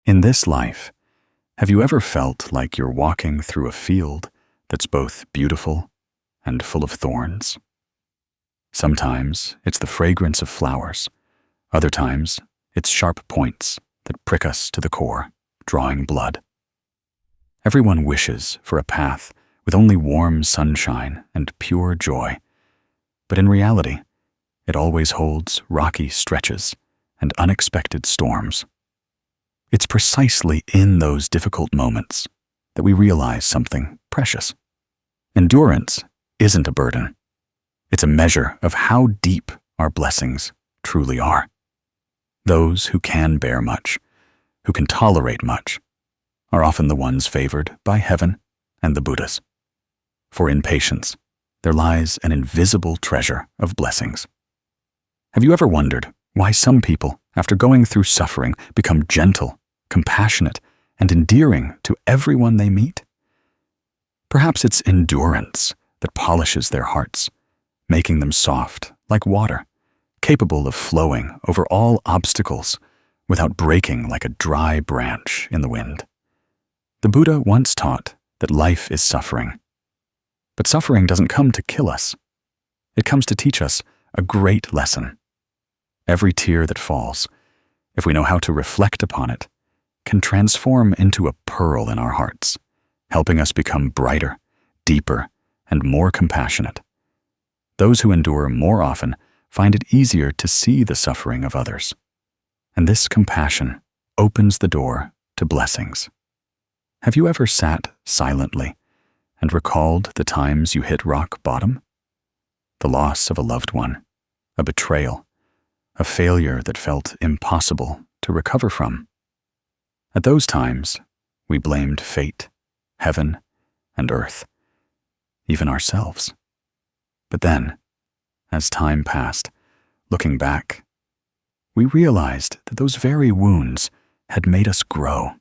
In this life, have you ever felt like you're walking through a field that's both beautiful and full of thorns? Sometimes it's the fragrance of flowers. Other times, it's sharp points that prick us to the core, drawing blood. Everyone wishes for a path with only warm sunshine and pure joy. But in reality, it always holds rocky stretches and unexpected storms. It's precisely in those difficult moments that we realize something precious. Endurance isn't a burden. It's a measure of how deep our blessings truly are. Those who can bear much, who can tolerate much, are often the ones favored by heaven and the Buddhas. For in patience, there lies an invisible treasure of blessings. Have you ever wondered why some people, after going through suffering, become gentle, compassionate, and endearing to everyone they meet? Perhaps it's endurance that polishes their hearts, making them soft like water, capable of flowing over all obstacles without breaking like a dry branch in the wind. The Buddha once taught that life is suffering. But suffering doesn't come to kill us. It comes to teach us a great lesson. Every tear that falls, if we know how to reflect upon it, can transform into a pearl in our hearts, helping us become brighter, deeper, and more compassionate. Those who endure more often find it easier to see the suffering of others. And this compassion opens the door to blessings. Have you ever sat silently and recalled the times you hit rock bottom? The loss of a loved one, a betrayal, a failure that felt impossible to recover from. At those times, we blamed fate, heaven, and earth, even ourselves. But then, as time passed, looking back, we realized that those very wounds had made us grow,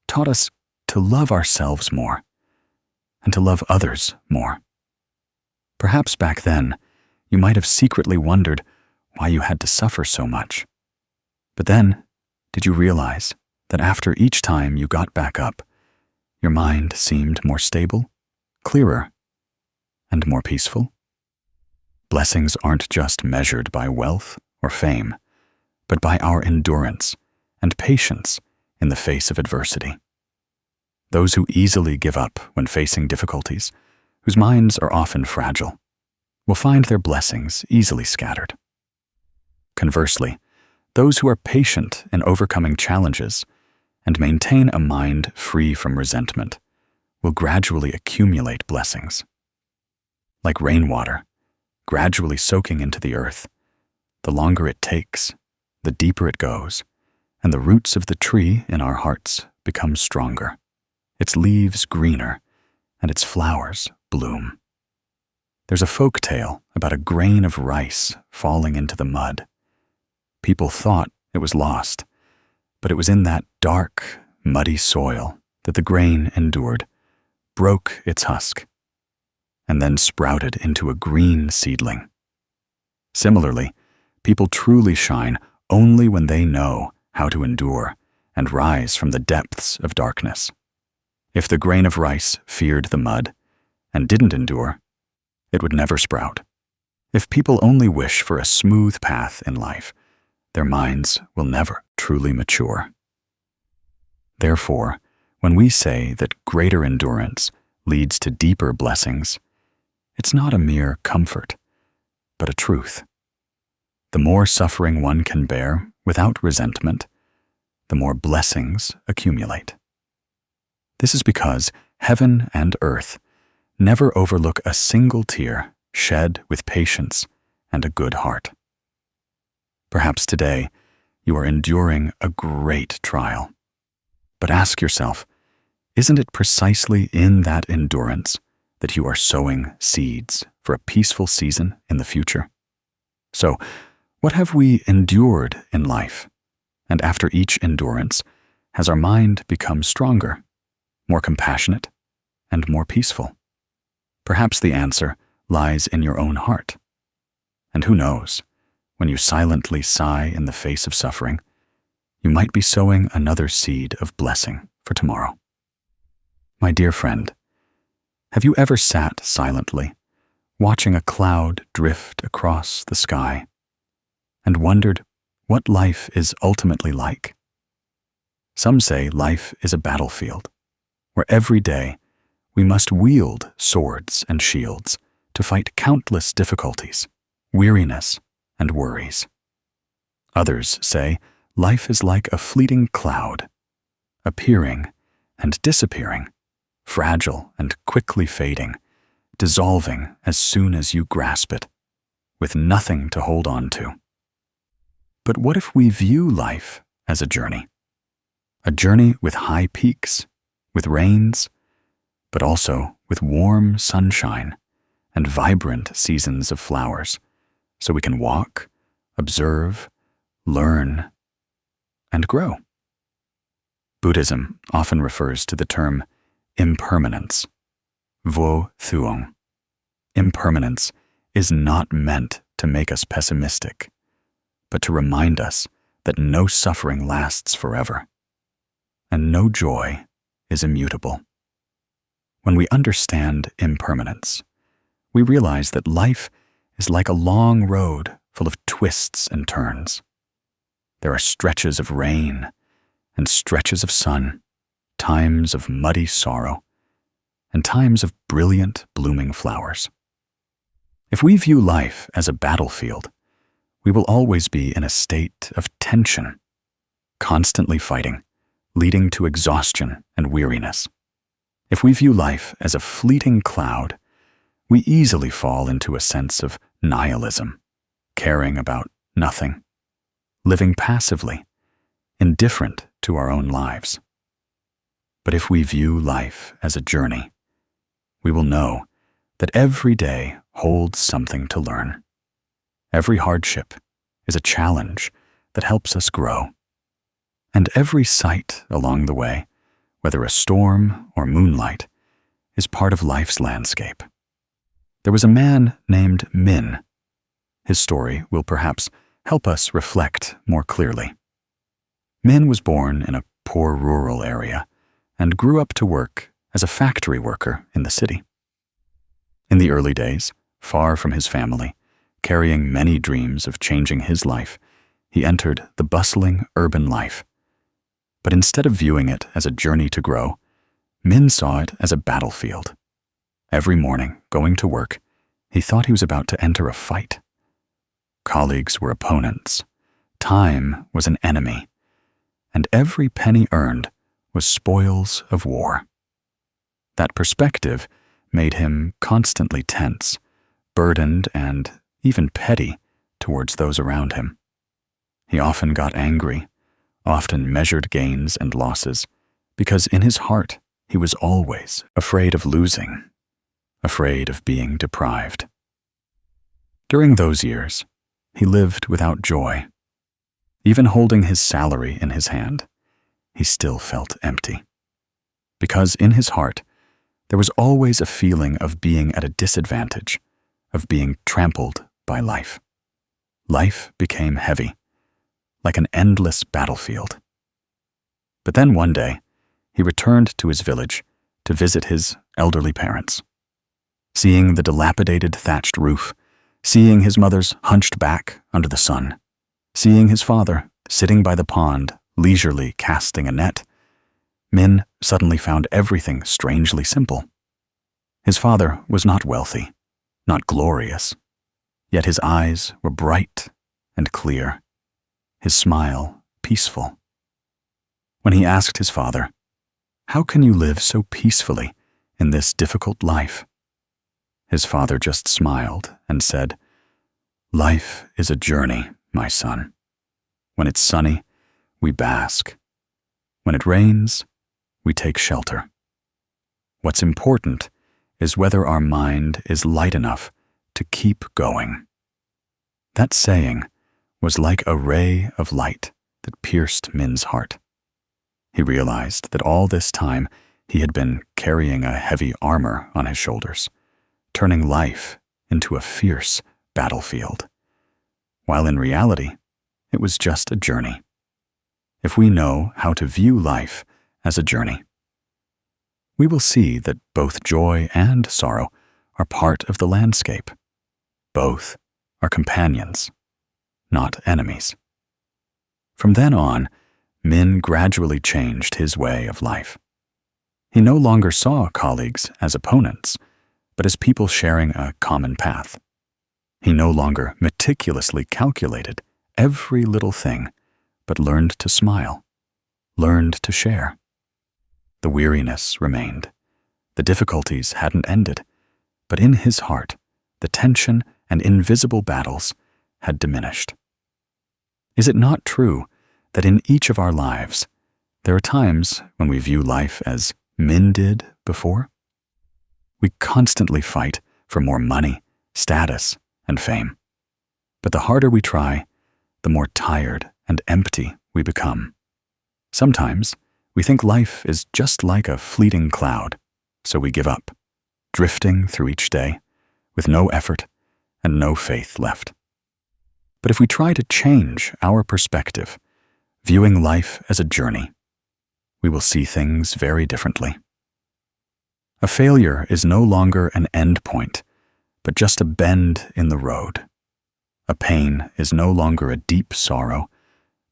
taught us to love ourselves more, and to love others more. Perhaps back then, you might have secretly wondered why you had to suffer so much. But then, did you realize that after each time you got back up, your mind seemed more stable, clearer, and more peaceful? Blessings aren't just measured by wealth or fame, but by our endurance and patience in the face of adversity. Those who easily give up when facing difficulties, whose minds are often fragile, will find their blessings easily scattered. Conversely, those who are patient in overcoming challenges and maintain a mind free from resentment will gradually accumulate blessings. Like rainwater, gradually soaking into the earth, the longer it takes, the deeper it goes, and the roots of the tree in our hearts become stronger, its leaves greener, and its flowers bloom. There's a folk tale about a grain of rice falling into the mud. People thought it was lost, but it was in that dark, muddy soil that the grain endured, broke its husk, and then sprouted into a green seedling. Similarly, people truly shine only when they know how to endure and rise from the depths of darkness. If the grain of rice feared the mud and didn't endure, it would never sprout. If people only wish for a smooth path in life, their minds will never truly mature. Therefore, when we say that greater endurance leads to deeper blessings, it's not a mere comfort, but a truth. The more suffering one can bear without resentment, the more blessings accumulate. This is because heaven and earth never overlook a single tear shed with patience and a good heart. Perhaps today you are enduring a great trial. But ask yourself, isn't it precisely in that endurance that you are sowing seeds for a peaceful season in the future? So, what have we endured in life? And after each endurance, has our mind become stronger, more compassionate, and more peaceful? Perhaps the answer lies in your own heart. And who knows, when you silently sigh in the face of suffering, you might be sowing another seed of blessing for tomorrow. My dear friend, have you ever sat silently, watching a cloud drift across the sky, and wondered what life is ultimately like? Some say life is a battlefield, where every day we must wield swords and shields to fight countless difficulties, weariness, and worries. Others say life is like a fleeting cloud, appearing and disappearing, fragile and quickly fading, dissolving as soon as you grasp it, with nothing to hold on to. But what if we view life as a journey? A journey with high peaks, with rains, but also with warm sunshine and vibrant seasons of flowers, so we can walk, observe, learn, and grow. Buddhism often refers to the term impermanence, vô thuong. Impermanence is not meant to make us pessimistic, but to remind us that no suffering lasts forever, and no joy is immutable. When we understand impermanence, we realize that life is like a long road full of twists and turns. There are stretches of rain and stretches of sun, times of muddy sorrow, and times of brilliant, blooming flowers. If we view life as a battlefield, we will always be in a state of tension, constantly fighting, leading to exhaustion and weariness. If we view life as a fleeting cloud, we easily fall into a sense of nihilism, caring about nothing, living passively, indifferent to our own lives. But if we view life as a journey, we will know that every day holds something to learn. Every hardship is a challenge that helps us grow. And every sight along the way, whether a storm or moonlight, is part of life's landscape. There was a man named Min. His story will perhaps help us reflect more clearly. Min was born in a poor rural area and grew up to work as a factory worker in the city. In the early days, far from his family, carrying many dreams of changing his life, he entered the bustling urban life. But instead of viewing it as a journey to grow, Min saw it as a battlefield. Every morning, going to work, he thought he was about to enter a fight. Colleagues were opponents, time was an enemy, and every penny earned was spoils of war. That perspective made him constantly tense, burdened, and even petty towards those around him. He often got angry, often measured gains and losses, because in his heart he was always afraid of losing, afraid of being deprived. During those years, he lived without joy. Even holding his salary in his hand, he still felt empty. Because in his heart, there was always a feeling of being at a disadvantage, of being trampled by life. Life became heavy, like an endless battlefield. But then one day, he returned to his village to visit his elderly parents. Seeing the dilapidated thatched roof, seeing his mother's hunched back under the sun, seeing his father sitting by the pond, leisurely casting a net, Min suddenly found everything strangely simple. His father was not wealthy, not glorious, yet his eyes were bright and clear, his smile peaceful. When he asked his father, "How can you live so peacefully in this difficult life?" his father just smiled and said, "Life is a journey, my son. When it's sunny, we bask. When it rains, we take shelter. What's important is whether our mind is light enough to keep going." That saying was like a ray of light that pierced Min's heart. He realized that all this time he had been carrying a heavy armor on his shoulders, turning life into a fierce battlefield, while in reality, it was just a journey. if we know how to view life as a journey. We will see that both joy and sorrow are part of the landscape. Both are companions, not enemies. From then on, Min gradually changed his way of life. He no longer saw colleagues as opponents, but as people sharing a common path. He no longer meticulously calculated every little thing, but learned to smile, learned to share. The weariness remained. The difficulties hadn't ended, but in his heart, the tension and invisible battles had diminished. Is it not true that in each of our lives, there are times when we view life as Min did before? We constantly fight for more money, status, and fame. But the harder we try, the more tired and empty we become. Sometimes we think life is just like a fleeting cloud, so we give up, drifting through each day with no effort and no faith left. But if we try to change our perspective, viewing life as a journey, we will see things very differently. A failure is no longer an end point, but just a bend in the road. A pain is no longer a deep sorrow,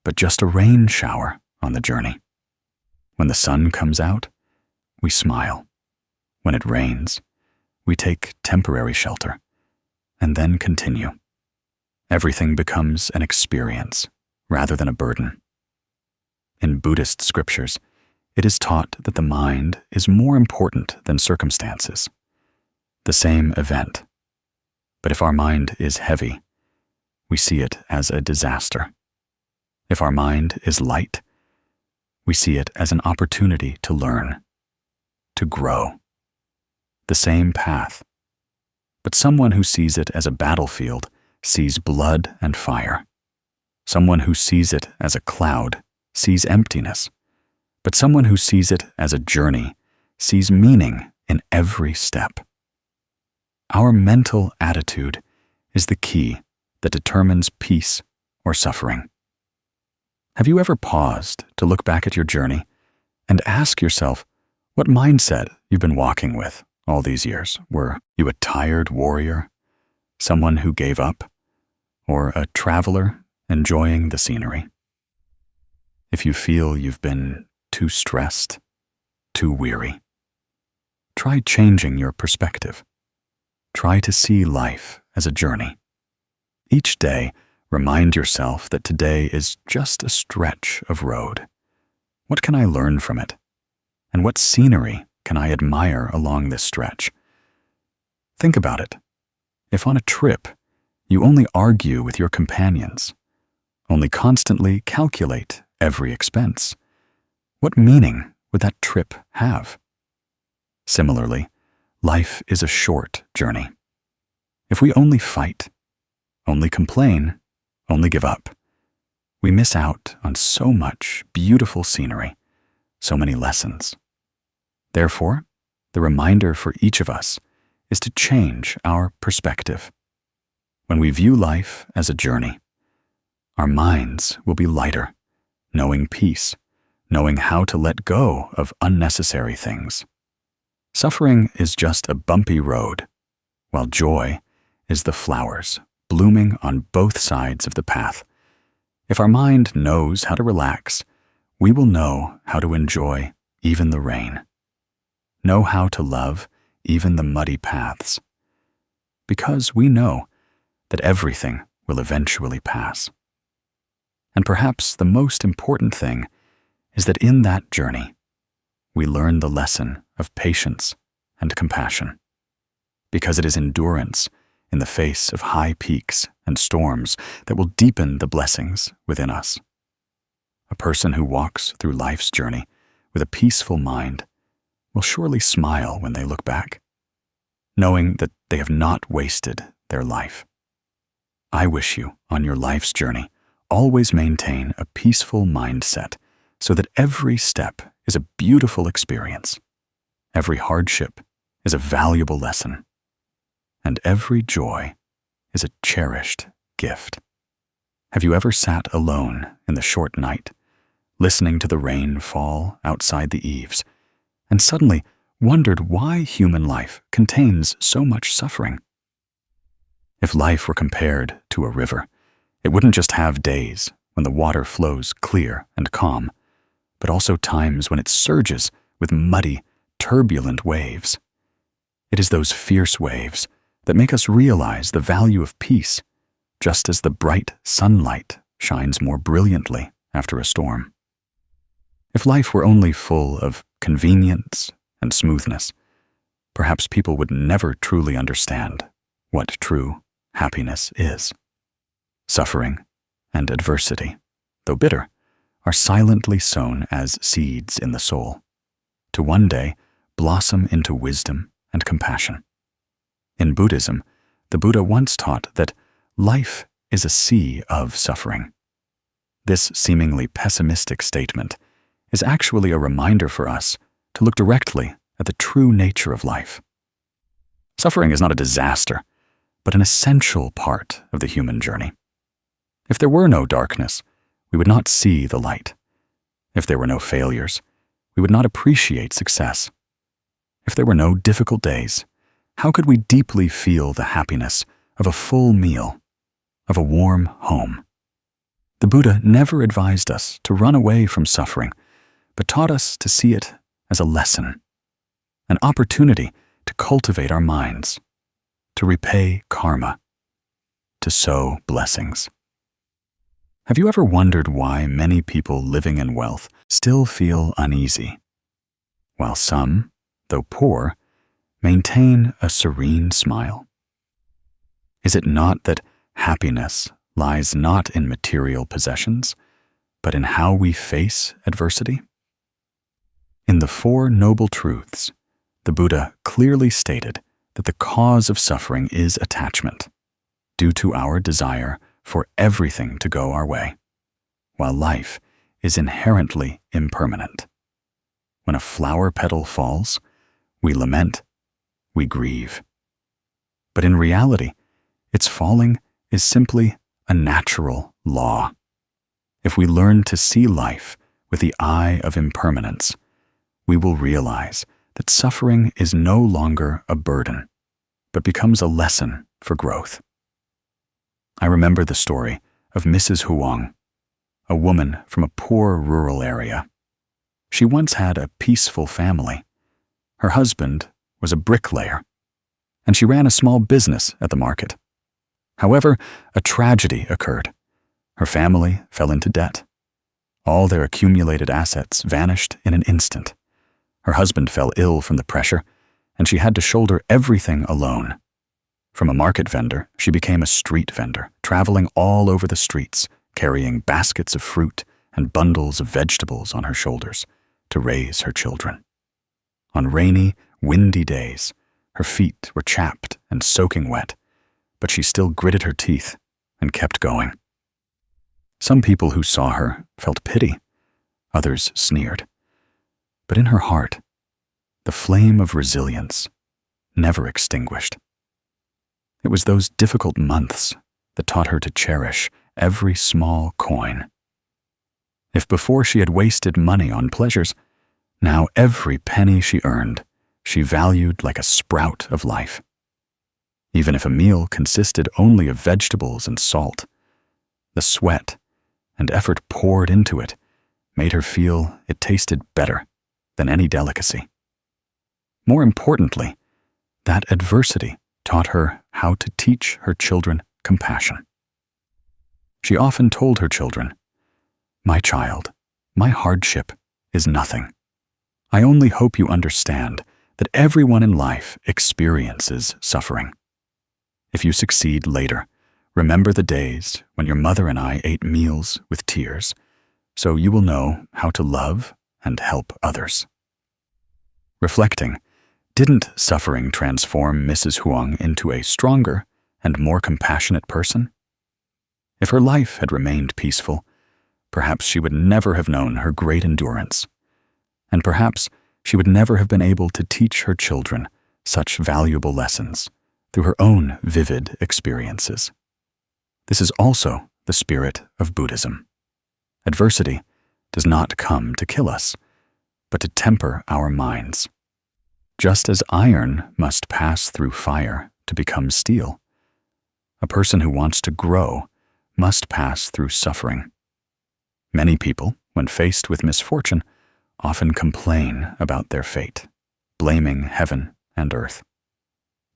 but just a rain shower on the journey. When the sun comes out, we smile. When it rains, we take temporary shelter, and then continue. Everything becomes an experience rather than a burden. In Buddhist scriptures, it is taught that the mind is more important than circumstances, the same event. But if our mind is heavy, we see it as a disaster. If our mind is light, we see it as an opportunity to learn, to grow. The same path. But someone who sees it as a battlefield sees blood and fire. Someone who sees it as a cloud sees emptiness. But someone who sees it as a journey sees meaning in every step. Our mental attitude is the key that determines peace or suffering. Have you ever paused to look back at your journey and ask yourself what mindset you've been walking with all these years? Were you a tired warrior, someone who gave up, or a traveler enjoying the scenery? If you feel you've been too stressed, too weary, try changing your perspective. Try to see life as a journey. Each day, remind yourself that today is just a stretch of road. What can I learn from it? And what scenery can I admire along this stretch? Think about it. If on a trip, you only argue with your companions, only constantly calculate every expense, what meaning would that trip have? Similarly, life is a short journey. If we only fight, only complain, only give up, we miss out on so much beautiful scenery, so many lessons. Therefore, the reminder for each of us is to change our perspective. When we view life as a journey, our minds will be lighter, knowing peace, knowing how to let go of unnecessary things. Suffering is just a bumpy road, while joy is the flowers blooming on both sides of the path. If our mind knows how to relax, we will know how to enjoy even the rain, know how to love even the muddy paths, because we know that everything will eventually pass. And perhaps the most important thing is that in that journey, we learn the lesson of patience and compassion, because it is endurance in the face of high peaks and storms that will deepen the blessings within us. A person who walks through life's journey with a peaceful mind will surely smile when they look back, knowing that they have not wasted their life. I wish you, on your life's journey, always maintain a peaceful mindset so that every step is a beautiful experience, every hardship is a valuable lesson, and every joy is a cherished gift. Have you ever sat alone in the short night, listening to the rain fall outside the eaves, and suddenly wondered why human life contains so much suffering. If life were compared to a river, it wouldn't just have days when the water flows clear and calm, but also times when it surges with muddy, turbulent waves. It is those fierce waves that make us realize the value of peace, just as the bright sunlight shines more brilliantly after a storm. If life were only full of convenience and smoothness, perhaps people would never truly understand what true happiness is. Suffering and adversity, though bitter, are silently sown as seeds in the soul, to one day blossom into wisdom and compassion. In Buddhism, the Buddha once taught that life is a sea of suffering. This seemingly pessimistic statement is actually a reminder for us to look directly at the true nature of life. Suffering is not a disaster, but an essential part of the human journey. If there were no darkness, we would not see the light. If there were no failures, we would not appreciate success. If there were no difficult days, how could we deeply feel the happiness of a full meal, of a warm home? The Buddha never advised us to run away from suffering, but taught us to see it as a lesson, an opportunity to cultivate our minds, to repay karma, to sow blessings. Have you ever wondered why many people living in wealth still feel uneasy, while some, though poor, maintain a serene smile? Is it not that happiness lies not in material possessions, but in how we face adversity? In the Four Noble Truths, the Buddha clearly stated that the cause of suffering is attachment, due to our desire for everything to go our way, while life is inherently impermanent. When a flower petal falls, we lament, we grieve. But in reality, its falling is simply a natural law. If we learn to see life with the eye of impermanence, we will realize that suffering is no longer a burden, but becomes a lesson for growth. I remember the story of Mrs. Huang, a woman from a poor rural area. She once had a peaceful family. Her husband was a bricklayer, and she ran a small business at the market. However, a tragedy occurred. Her family fell into debt. All their accumulated assets vanished in an instant. Her husband fell ill from the pressure, and she had to shoulder everything alone. From a market vendor, she became a street vendor, traveling all over the streets, carrying baskets of fruit and bundles of vegetables on her shoulders to raise her children. On rainy, windy days, her feet were chapped and soaking wet, but she still gritted her teeth and kept going. Some people who saw her felt pity, others sneered. But in her heart, the flame of resilience never extinguished. It was those difficult months that taught her to cherish every small coin. If before she had wasted money on pleasures, now every penny she earned, she valued like a sprout of life. Even if a meal consisted only of vegetables and salt, the sweat and effort poured into it made her feel it tasted better than any delicacy. More importantly, that adversity taught her how to teach her children compassion. She often told her children, "My child, my hardship is nothing. I only hope you understand that everyone in life experiences suffering. If you succeed later, remember the days when your mother and I ate meals with tears, so you will know how to love and help others." Reflecting, didn't suffering transform Mrs. Huang into a stronger and more compassionate person? If her life had remained peaceful, perhaps she would never have known her great endurance, and perhaps she would never have been able to teach her children such valuable lessons through her own vivid experiences. This is also the spirit of Buddhism. Adversity does not come to kill us, but to temper our minds. Just as iron must pass through fire to become steel, a person who wants to grow must pass through suffering. Many people, when faced with misfortune, often complain about their fate, blaming heaven and earth.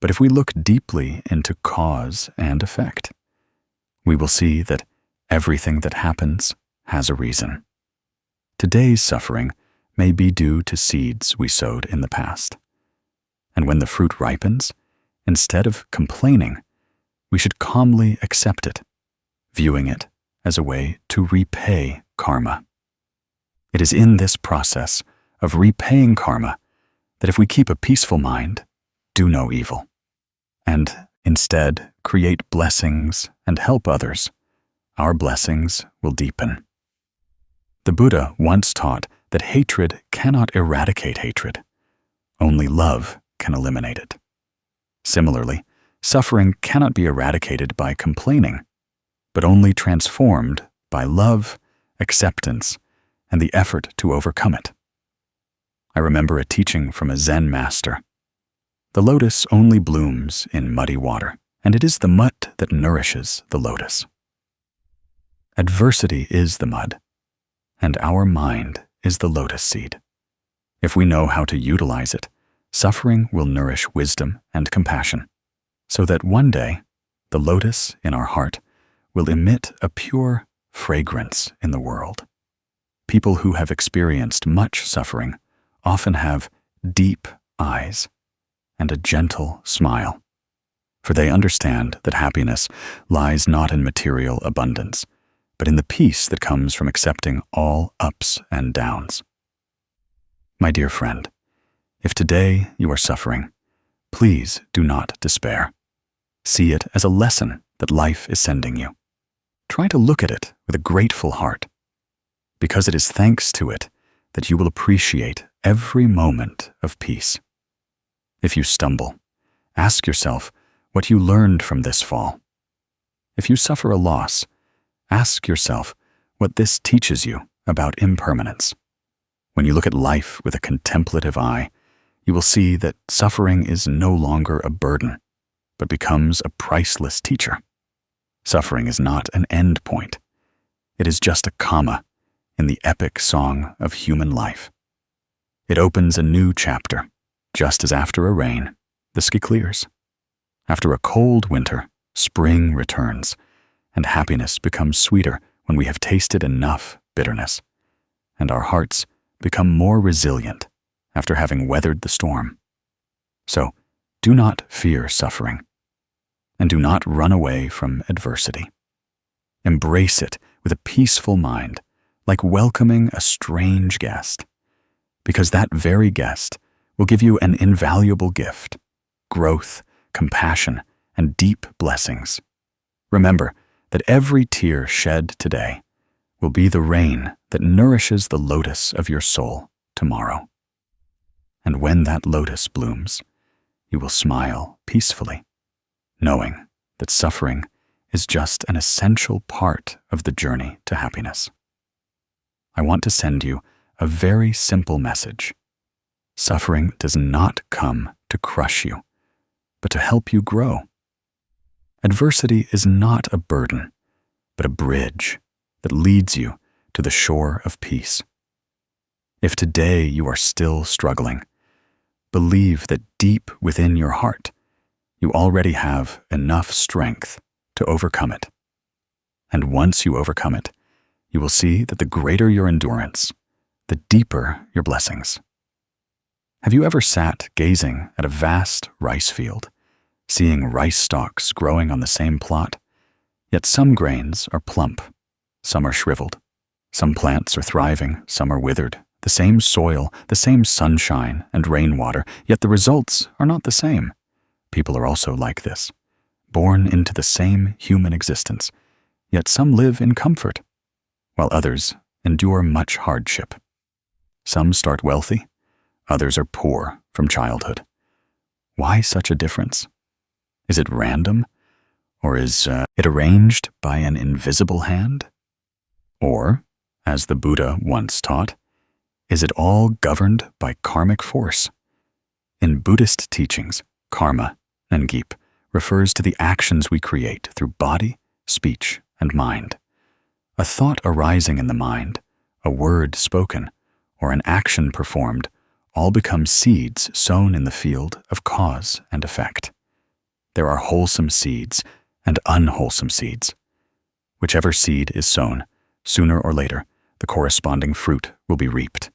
But if we look deeply into cause and effect, we will see that everything that happens has a reason. Today's suffering may be due to seeds we sowed in the past. And when the fruit ripens, instead of complaining, we should calmly accept it, viewing it as a way to repay karma. It is in this process of repaying karma that if we keep a peaceful mind, do no evil, and instead create blessings and help others, our blessings will deepen. The Buddha once taught that hatred cannot eradicate hatred. Only love can eliminate it. Similarly, suffering cannot be eradicated by complaining, but only transformed by love, acceptance, and the effort to overcome it. I remember a teaching from a Zen master. The lotus only blooms in muddy water, and it is the mud that nourishes the lotus. Adversity is the mud, and our mind is the lotus seed. If we know how to utilize it, suffering will nourish wisdom and compassion, so that one day the lotus in our heart will emit a pure fragrance in the world. People who have experienced much suffering often have deep eyes and a gentle smile, for they understand that happiness lies not in material abundance, but in the peace that comes from accepting all ups and downs. My dear friend, if today you are suffering, please do not despair. See it as a lesson that life is sending you. Try to look at it with a grateful heart, because it is thanks to it that you will appreciate every moment of peace. If you stumble, ask yourself what you learned from this fall. If you suffer a loss, ask yourself what this teaches you about impermanence. When you look at life with a contemplative eye, you will see that suffering is no longer a burden, but becomes a priceless teacher. Suffering is not an end point. It is just a comma in the epic song of human life. It opens a new chapter, just as after a rain, the sky clears. After a cold winter, spring returns, and happiness becomes sweeter when we have tasted enough bitterness, and our hearts become more resilient after having weathered the storm. So, do not fear suffering, and do not run away from adversity. Embrace it with a peaceful mind, like welcoming a strange guest, because that very guest will give you an invaluable gift, growth, compassion, and deep blessings. Remember that every tear shed today will be the rain that nourishes the lotus of your soul tomorrow. And when that lotus blooms, you will smile peacefully, knowing that suffering is just an essential part of the journey to happiness. I want to send you a very simple message. Suffering does not come to crush you, but to help you grow. Adversity is not a burden, but a bridge that leads you to the shore of peace. If today you are still struggling, believe that deep within your heart, you already have enough strength to overcome it. And once you overcome it, you will see that the greater your endurance, the deeper your blessings. Have you ever sat gazing at a vast rice field, seeing rice stalks growing on the same plot? Yet some grains are plump, some are shriveled. Some plants are thriving, some are withered. The same soil, the same sunshine and rainwater, yet the results are not the same. People are also like this, born into the same human existence, yet some live in comfort, while others endure much hardship. Some start wealthy, others are poor from childhood. Why such a difference? Is it random? Or is it arranged by an invisible hand? Or as the Buddha once taught, is it all governed by karmic force. In Buddhist teachings, karma, ngip, refers to the actions we create through body, speech, and mind. A thought arising in the mind, a word spoken, or an action performed all become seeds sown in the field of cause and effect. There are wholesome seeds and unwholesome seeds. Whichever seed is sown, sooner or later, the corresponding fruit will be reaped.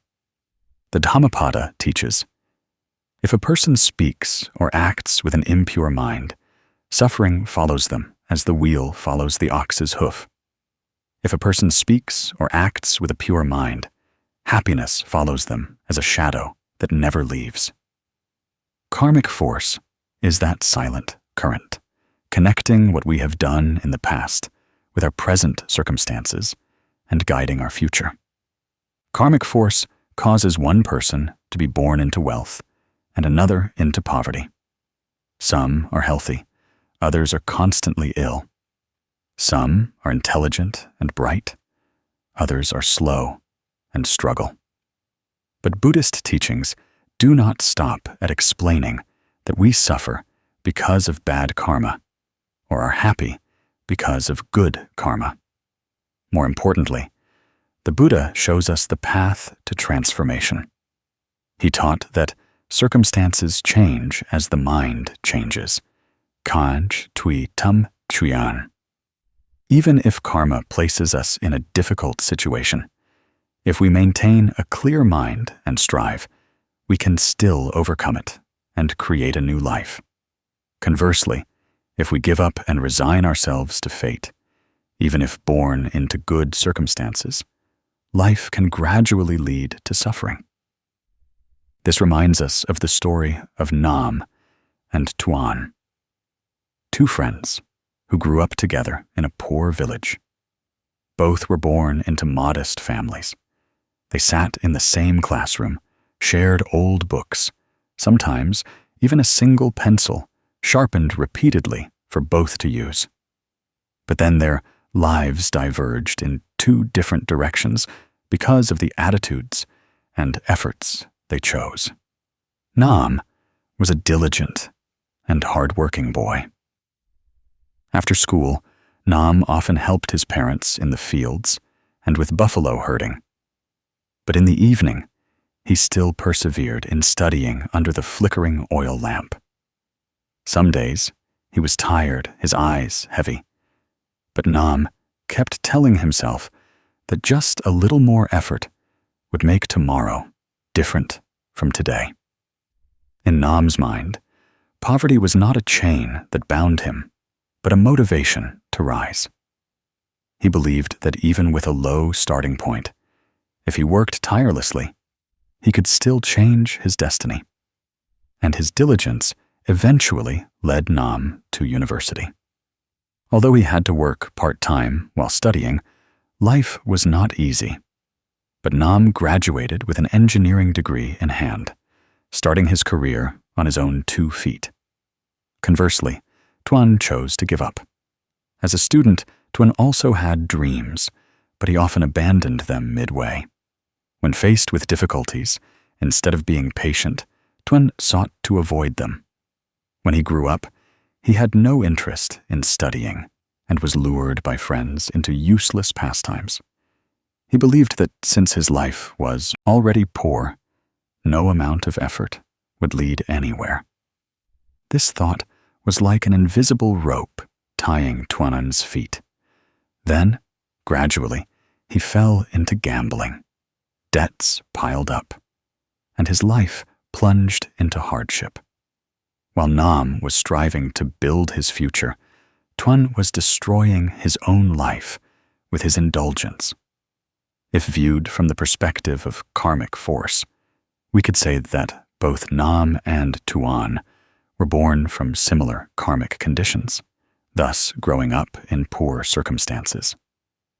The Dhammapada teaches, if a person speaks or acts with an impure mind, suffering follows them as the wheel follows the ox's hoof. If a person speaks or acts with a pure mind, happiness follows them as a shadow that never leaves. Karmic force is that silent current, connecting what we have done in the past with our present circumstances and guiding our future. Karmic force causes one person to be born into wealth and another into poverty. Some are healthy, others are constantly ill. Some are intelligent and bright, others are slow and struggle. But Buddhist teachings do not stop at explaining that we suffer because of bad karma, or are happy because of good karma. More importantly, the Buddha shows us the path to transformation. He taught that circumstances change as the mind changes. Kanj tui tum chuyan. Even if karma places us in a difficult situation, if we maintain a clear mind and strive, we can still overcome it and create a new life. Conversely, if we give up and resign ourselves to fate, even if born into good circumstances, life can gradually lead to suffering. This reminds us of the story of Nam and Tuan, two friends who grew up together in a poor village. Both were born into modest families. They sat in the same classroom, shared old books, sometimes even a single pencil, sharpened repeatedly for both to use. But then their lives diverged in two different directions because of the attitudes and efforts they chose. Nam was a diligent and hard-working boy. After school, Nam often helped his parents in the fields and with buffalo herding. But in the evening, he still persevered in studying under the flickering oil lamp. Some days, he was tired, his eyes heavy. But Nam kept telling himself that just a little more effort would make tomorrow different from today. In Nam's mind, poverty was not a chain that bound him, but a motivation to rise. He believed that even with a low starting point, if he worked tirelessly, he could still change his destiny. And his diligence eventually led Nam to university. Although he had to work part-time while studying, life was not easy. But Nam graduated with an engineering degree in hand, starting his career on his own 2 feet. Conversely, Tuan chose to give up. As a student, Tuan also had dreams, but he often abandoned them midway. When faced with difficulties, instead of being patient, Tuan sought to avoid them. When he grew up, he had no interest in studying and was lured by friends into useless pastimes. He believed that since his life was already poor, no amount of effort would lead anywhere. This thought was like an invisible rope tying Tuan's feet. Then, gradually, he fell into gambling. Debts piled up, and his life plunged into hardship. While Nam was striving to build his future, Tuan was destroying his own life with his indulgence. If viewed from the perspective of karmic force, we could say that both Nam and Tuan were born from similar karmic conditions, thus growing up in poor circumstances.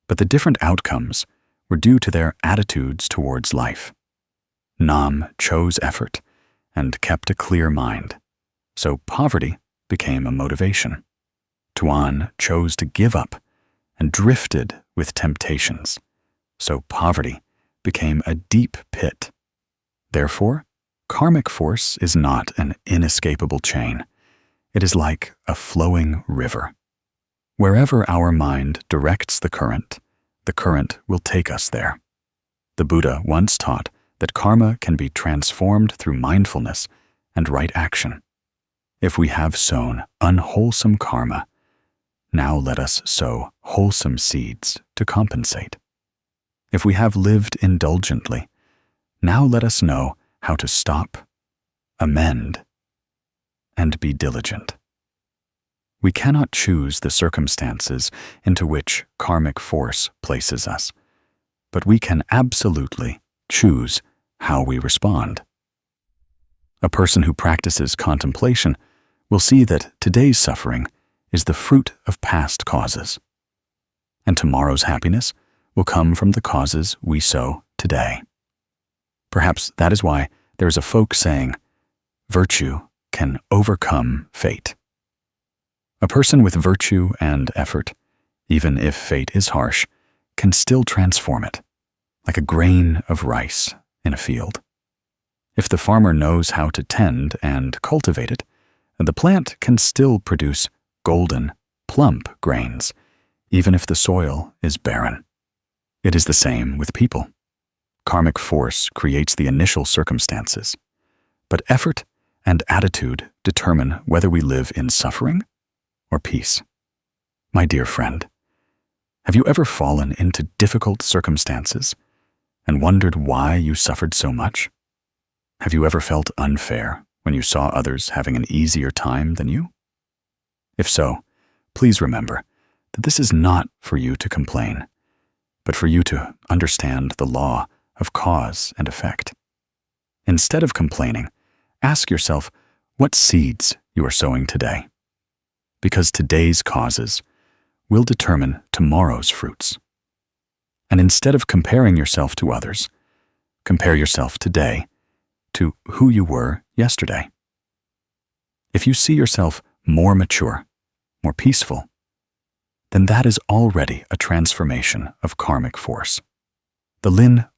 But the different outcomes were due to their attitudes towards life. Nam chose effort and kept a clear mind, so poverty became a motivation. Tuan chose to give up and drifted with temptations, so poverty became a deep pit. Therefore, karmic force is not an inescapable chain. It is like a flowing river. Wherever our mind directs the current will take us there. The Buddha once taught that karma can be transformed through mindfulness and right action. If we have sown unwholesome karma, now let us sow wholesome seeds to compensate. If we have lived indulgently, now let us know how to stop, amend, and be diligent. We cannot choose the circumstances into which karmic force places us, but we can absolutely choose how we respond. A person who practices contemplation will see that today's suffering is the fruit of past causes, and tomorrow's happiness will come from the causes we sow today. Perhaps that is why there is a folk saying, "Virtue can overcome fate." A person with virtue and effort, even if fate is harsh, can still transform it, like a grain of rice in a field. If the farmer knows how to tend and cultivate it, the plant can still produce golden, plump grains, even if the soil is barren. It is the same with people. Karmic force creates the initial circumstances, but effort and attitude determine whether we live in suffering or peace. My dear friend, have you ever fallen into difficult circumstances and wondered why you suffered so much? Have you ever felt unfair when you saw others having an easier time than you? If so, please remember that this is not for you to complain, but for you to understand the law of cause and effect. Instead of complaining, ask yourself what seeds you are sowing today, because today's causes will determine tomorrow's fruits. And instead of comparing yourself to others, compare yourself today to who you were yesterday. If you see yourself more mature, more peaceful, then that is already a transformation of karmic force. The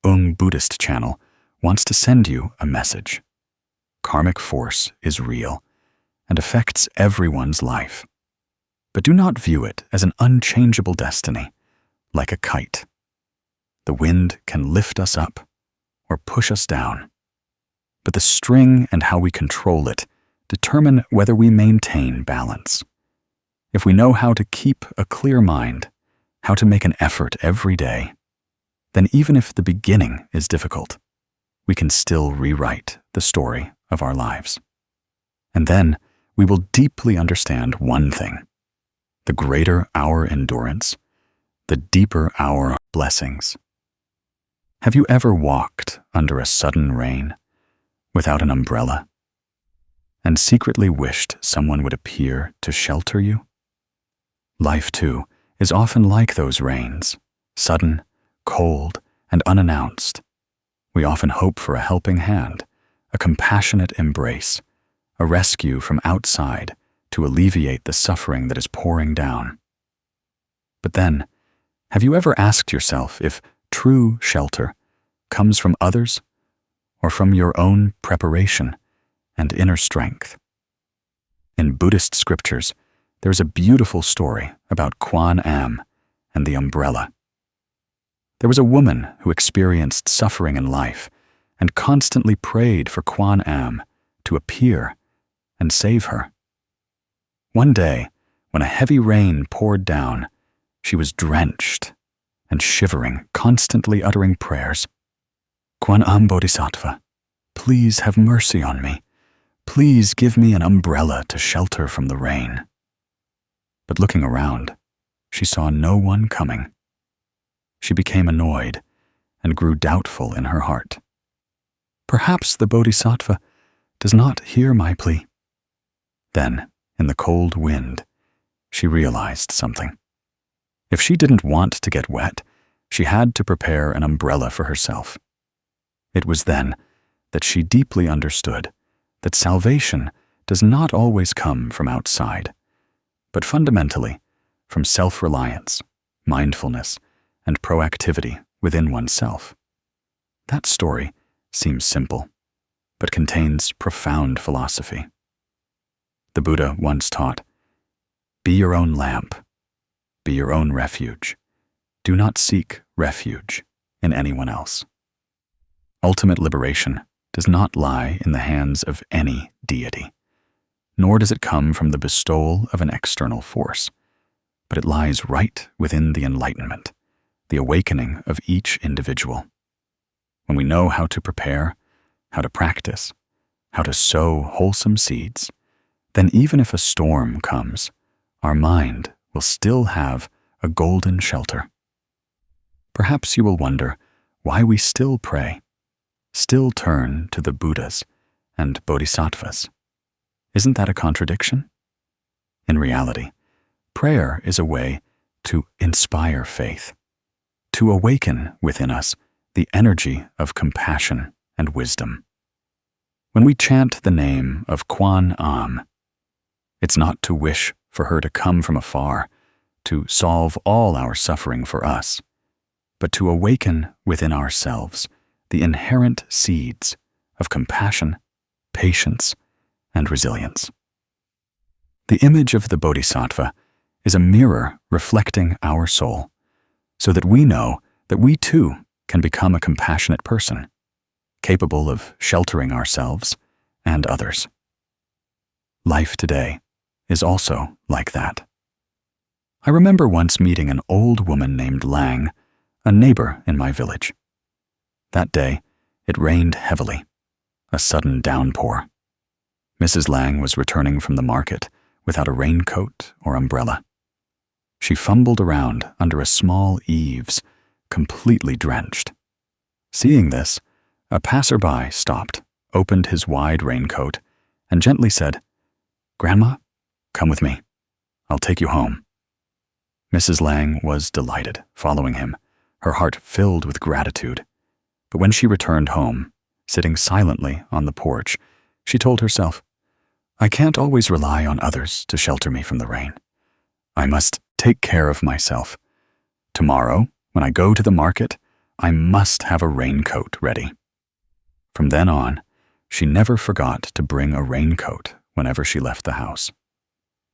Zen Buddhist channel wants to send you a message. Karmic force is real and affects everyone's life. But do not view it as an unchangeable destiny, like a kite. The wind can lift us up or push us down. But the string and how we control it determine whether we maintain balance. If we know how to keep a clear mind, how to make an effort every day, then even if the beginning is difficult, we can still rewrite the story of our lives. And then we will deeply understand one thing: the greater our endurance, the deeper our blessings. Have you ever walked under a sudden rain without an umbrella and secretly wished someone would appear to shelter you? Life, too, is often like those rains, sudden, cold, and unannounced. We often hope for a helping hand, a compassionate embrace, a rescue from outside to alleviate the suffering that is pouring down. But then, have you ever asked yourself if true shelter comes from others or from your own preparation and inner strength? In Buddhist scriptures, there is a beautiful story about Kwan Am and the umbrella. There was a woman who experienced suffering in life and constantly prayed for Kwan Am to appear and save her. One day, when a heavy rain poured down, she was drenched and shivering, constantly uttering prayers. "Kwan Am Bodhisattva, please have mercy on me. Please give me an umbrella to shelter from the rain." But looking around, she saw no one coming. She became annoyed and grew doubtful in her heart. Perhaps the Bodhisattva does not hear my plea. Then, in the cold wind, she realized something. If she didn't want to get wet, she had to prepare an umbrella for herself. It was then that she deeply understood that salvation does not always come from outside, but fundamentally from self-reliance, mindfulness, and proactivity within oneself. That story seems simple, but contains profound philosophy. The Buddha once taught, "Be your own lamp, be your own refuge. Do not seek refuge in anyone else." Ultimate liberation does not lie in the hands of any deity, nor does it come from the bestowal of an external force, but it lies right within the enlightenment, the awakening of each individual. When we know how to prepare, how to practice, how to sow wholesome seeds, then even if a storm comes, our mind will still have a golden shelter. Perhaps you will wonder why we still pray, still turn to the Buddhas and Bodhisattvas. Isn't that a contradiction? In reality, prayer is a way to inspire faith, to awaken within us the energy of compassion and wisdom. When we chant the name of Kwan Am, it's not to wish for her to come from afar, to solve all our suffering for us, but to awaken within ourselves the inherent seeds of compassion, patience, and resilience. The image of the Bodhisattva is a mirror reflecting our soul, so that we know that we too can become a compassionate person, capable of sheltering ourselves and others. Life today is also like that. I remember once meeting an old woman named Lang, a neighbor in my village. That day, it rained heavily, a sudden downpour. Mrs. Lang was returning from the market without a raincoat or umbrella. She fumbled around under a small eaves, completely drenched. Seeing this, a passerby stopped, opened his wide raincoat, and gently said, "Grandma, come with me. I'll take you home." Mrs. Lang was delighted, following him, her heart filled with gratitude. But when she returned home, sitting silently on the porch, she told herself, "I can't always rely on others to shelter me from the rain. I must take care of myself. Tomorrow, when I go to the market, I must have a raincoat ready." From then on, she never forgot to bring a raincoat whenever she left the house.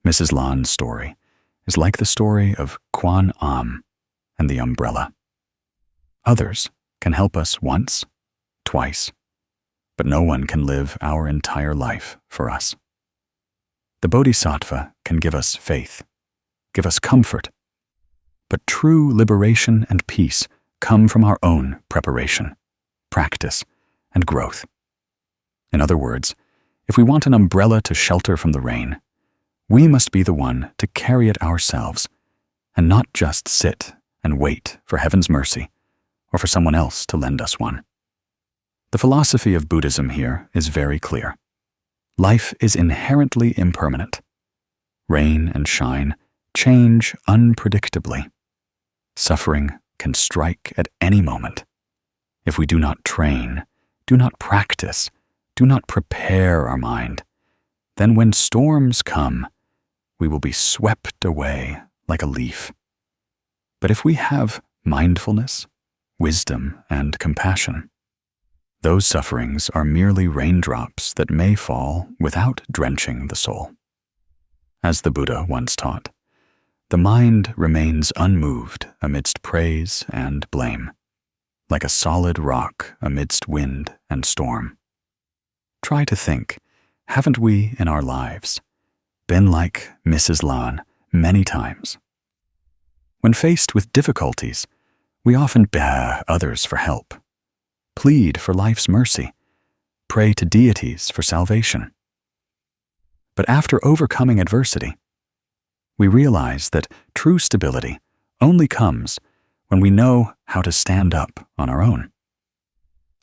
Mrs. Lan's story is like the story of Kwan Am and the umbrella. Others can help us once, twice, but no one can live our entire life for us. The Bodhisattva can give us faith, give us comfort, but true liberation and peace come from our own preparation, practice, and growth. In other words, if we want an umbrella to shelter from the rain, we must be the one to carry it ourselves and not just sit and wait for heaven's mercy or for someone else to lend us one. The philosophy of Buddhism here is very clear. Life is inherently impermanent. Rain and shine change unpredictably. Suffering can strike at any moment. If we do not train, do not practice, do not prepare our mind, then when storms come, we will be swept away like a leaf. But if we have mindfulness, wisdom, and compassion, those sufferings are merely raindrops that may fall without drenching the soul. As the Buddha once taught, the mind remains unmoved amidst praise and blame, like a solid rock amidst wind and storm. Try to think, haven't we in our lives been like Mrs. Lan many times? When faced with difficulties, we often beg others for help, plead for life's mercy, pray to deities for salvation. But after overcoming adversity, we realize that true stability only comes when we know how to stand up on our own.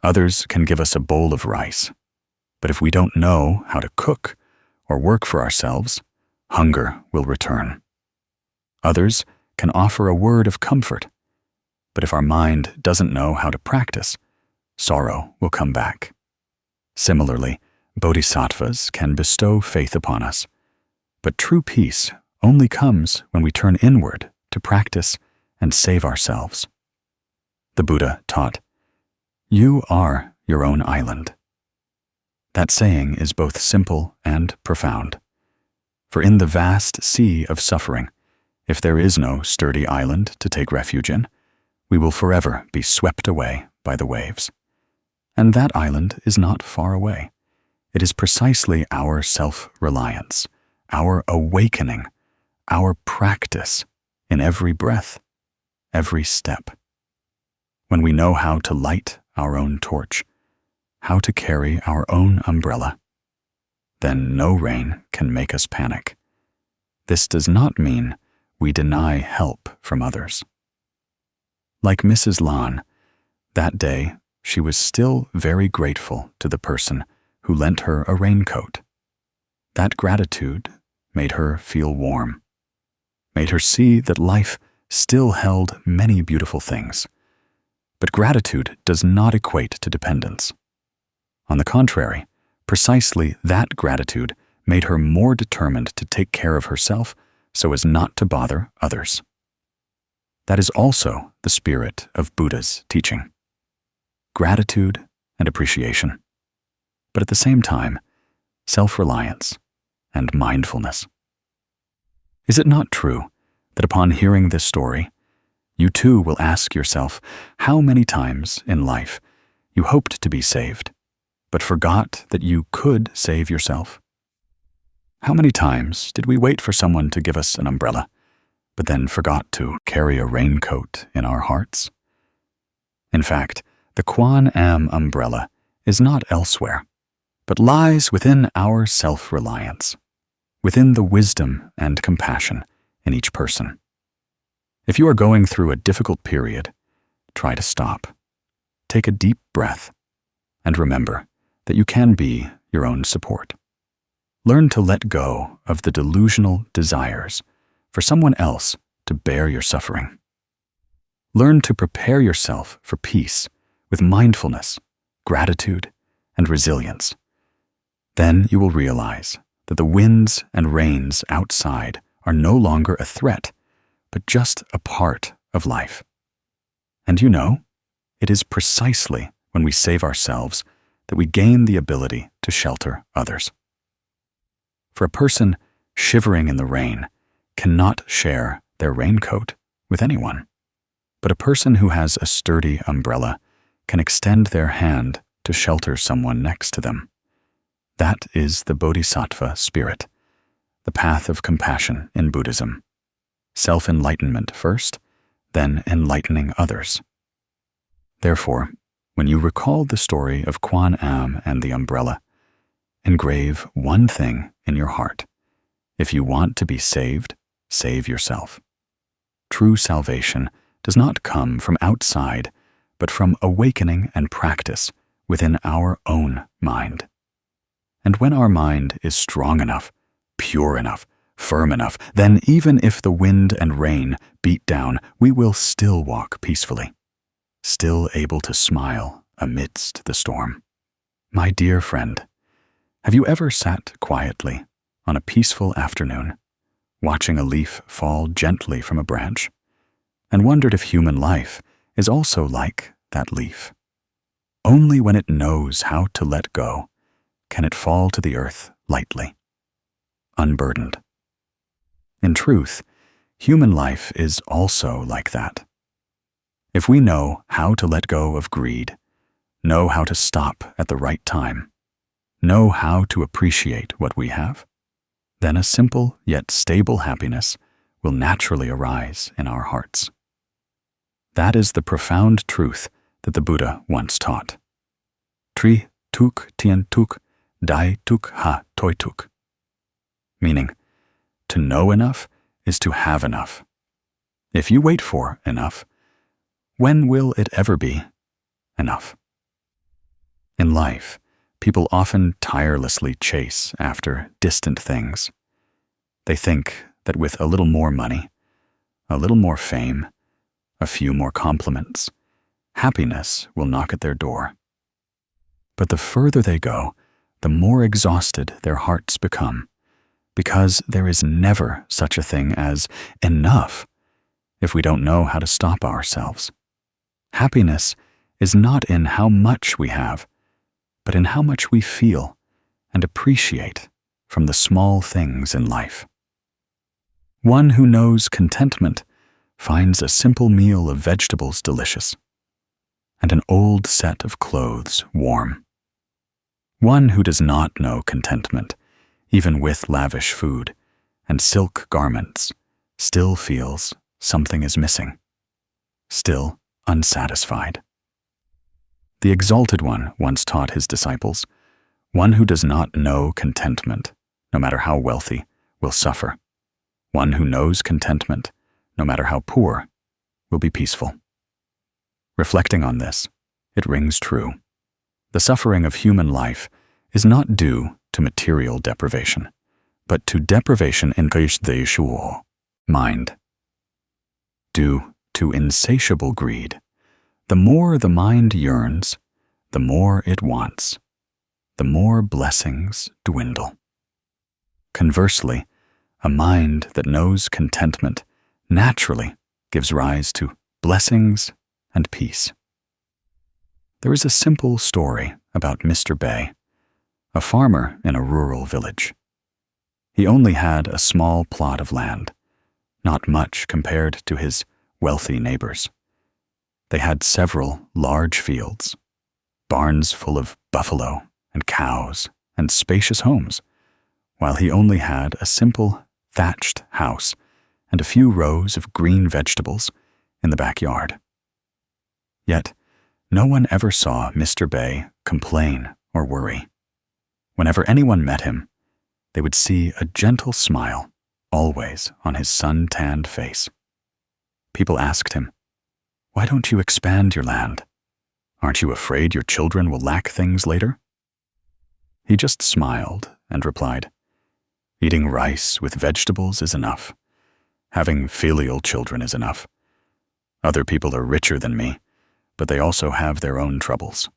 Others can give us a bowl of rice, but if we don't know how to cook or work for ourselves, hunger will return. Others can offer a word of comfort, but if our mind doesn't know how to practice, sorrow will come back. Similarly, bodhisattvas can bestow faith upon us, but true peace only comes when we turn inward to practice and save ourselves. The Buddha taught, "You are your own island." That saying is both simple and profound. For in the vast sea of suffering, if there is no sturdy island to take refuge in, we will forever be swept away by the waves. And that island is not far away. It is precisely our self-reliance, our awakening, our practice in every breath, every step. When we know how to light our own torch, how to carry our own umbrella, then no rain can make us panic. This does not mean we deny help from others. Like Mrs. Lan, that day she was still very grateful to the person who lent her a raincoat. That gratitude made her feel warm, made her see that life still held many beautiful things. But gratitude does not equate to dependence. On the contrary, precisely that gratitude made her more determined to take care of herself so as not to bother others. That is also the spirit of Buddha's teaching. Gratitude and appreciation, but at the same time, self-reliance and mindfulness. Is it not true that upon hearing this story, you too will ask yourself how many times in life you hoped to be saved, but forgot that you could save yourself? How many times did we wait for someone to give us an umbrella, but then forgot to carry a raincoat in our hearts? In fact, the Kuan Am umbrella is not elsewhere, but lies within our self-reliance, within the wisdom and compassion in each person. If you are going through a difficult period, try to stop, take a deep breath, and remember that you can be your own support. Learn to let go of the delusional desires for someone else to bear your suffering. Learn to prepare yourself for peace with mindfulness, gratitude, and resilience. Then you will realize that the winds and rains outside are no longer a threat, but just a part of life. And you know, it is precisely when we save ourselves that we gain the ability to shelter others. For a person shivering in the rain cannot share their raincoat with anyone, but a person who has a sturdy umbrella can extend their hand to shelter someone next to them. That is the Bodhisattva spirit, the path of compassion in Buddhism. Self-enlightenment first, then enlightening others. Therefore, when you recall the story of Kuan Am and the umbrella, engrave one thing in your heart. If you want to be saved, save yourself. True salvation does not come from outside, but from awakening and practice within our own mind. And when our mind is strong enough, pure enough, firm enough, then even if the wind and rain beat down, we will still walk peacefully, still able to smile amidst the storm. My dear friend, have you ever sat quietly on a peaceful afternoon, watching a leaf fall gently from a branch, and wondered if human life is also like that leaf? Only when it knows how to let go can it fall to the earth lightly, unburdened. In truth, human life is also like that. If we know how to let go of greed, know how to stop at the right time, know how to appreciate what we have, then a simple yet stable happiness will naturally arise in our hearts. That is the profound truth that the Buddha once taught. Tri tuk tien tuk, dai tuk ha toi tuk. Meaning, to know enough is to have enough. If you wait for enough, when will it ever be enough? In life, people often tirelessly chase after distant things. They think that with a little more money, a little more fame, a few more compliments, happiness will knock at their door. But the further they go, the more exhausted their hearts become, because there is never such a thing as enough if we don't know how to stop ourselves. Happiness is not in how much we have, but in how much we feel and appreciate from the small things in life. One who knows contentment finds a simple meal of vegetables delicious and an old set of clothes warm. One who does not know contentment, even with lavish food and silk garments, still feels something is missing, still unsatisfied. The Exalted One once taught his disciples, one who does not know contentment, no matter how wealthy, will suffer. One who knows contentment, no matter how poor, will be peaceful. Reflecting on this, it rings true. The suffering of human life is not due to material deprivation, but to deprivation in the mind. Due to insatiable greed. The more the mind yearns, the more it wants, the more blessings dwindle. Conversely, a mind that knows contentment naturally gives rise to blessings and peace. There is a simple story about Mr. Bay, a farmer in a rural village. He only had a small plot of land, not much compared to his wealthy neighbors. They had several large fields, barns full of buffalo and cows and spacious homes, while he only had a simple thatched house and a few rows of green vegetables in the backyard. Yet, no one ever saw Mr. Bay complain or worry. Whenever anyone met him, they would see a gentle smile always on his sun-tanned face. People asked him, "Why don't you expand your land? Aren't you afraid your children will lack things later?" He just smiled and replied, "Eating rice with vegetables is enough. Having filial children is enough. Other people are richer than me, but they also have their own troubles.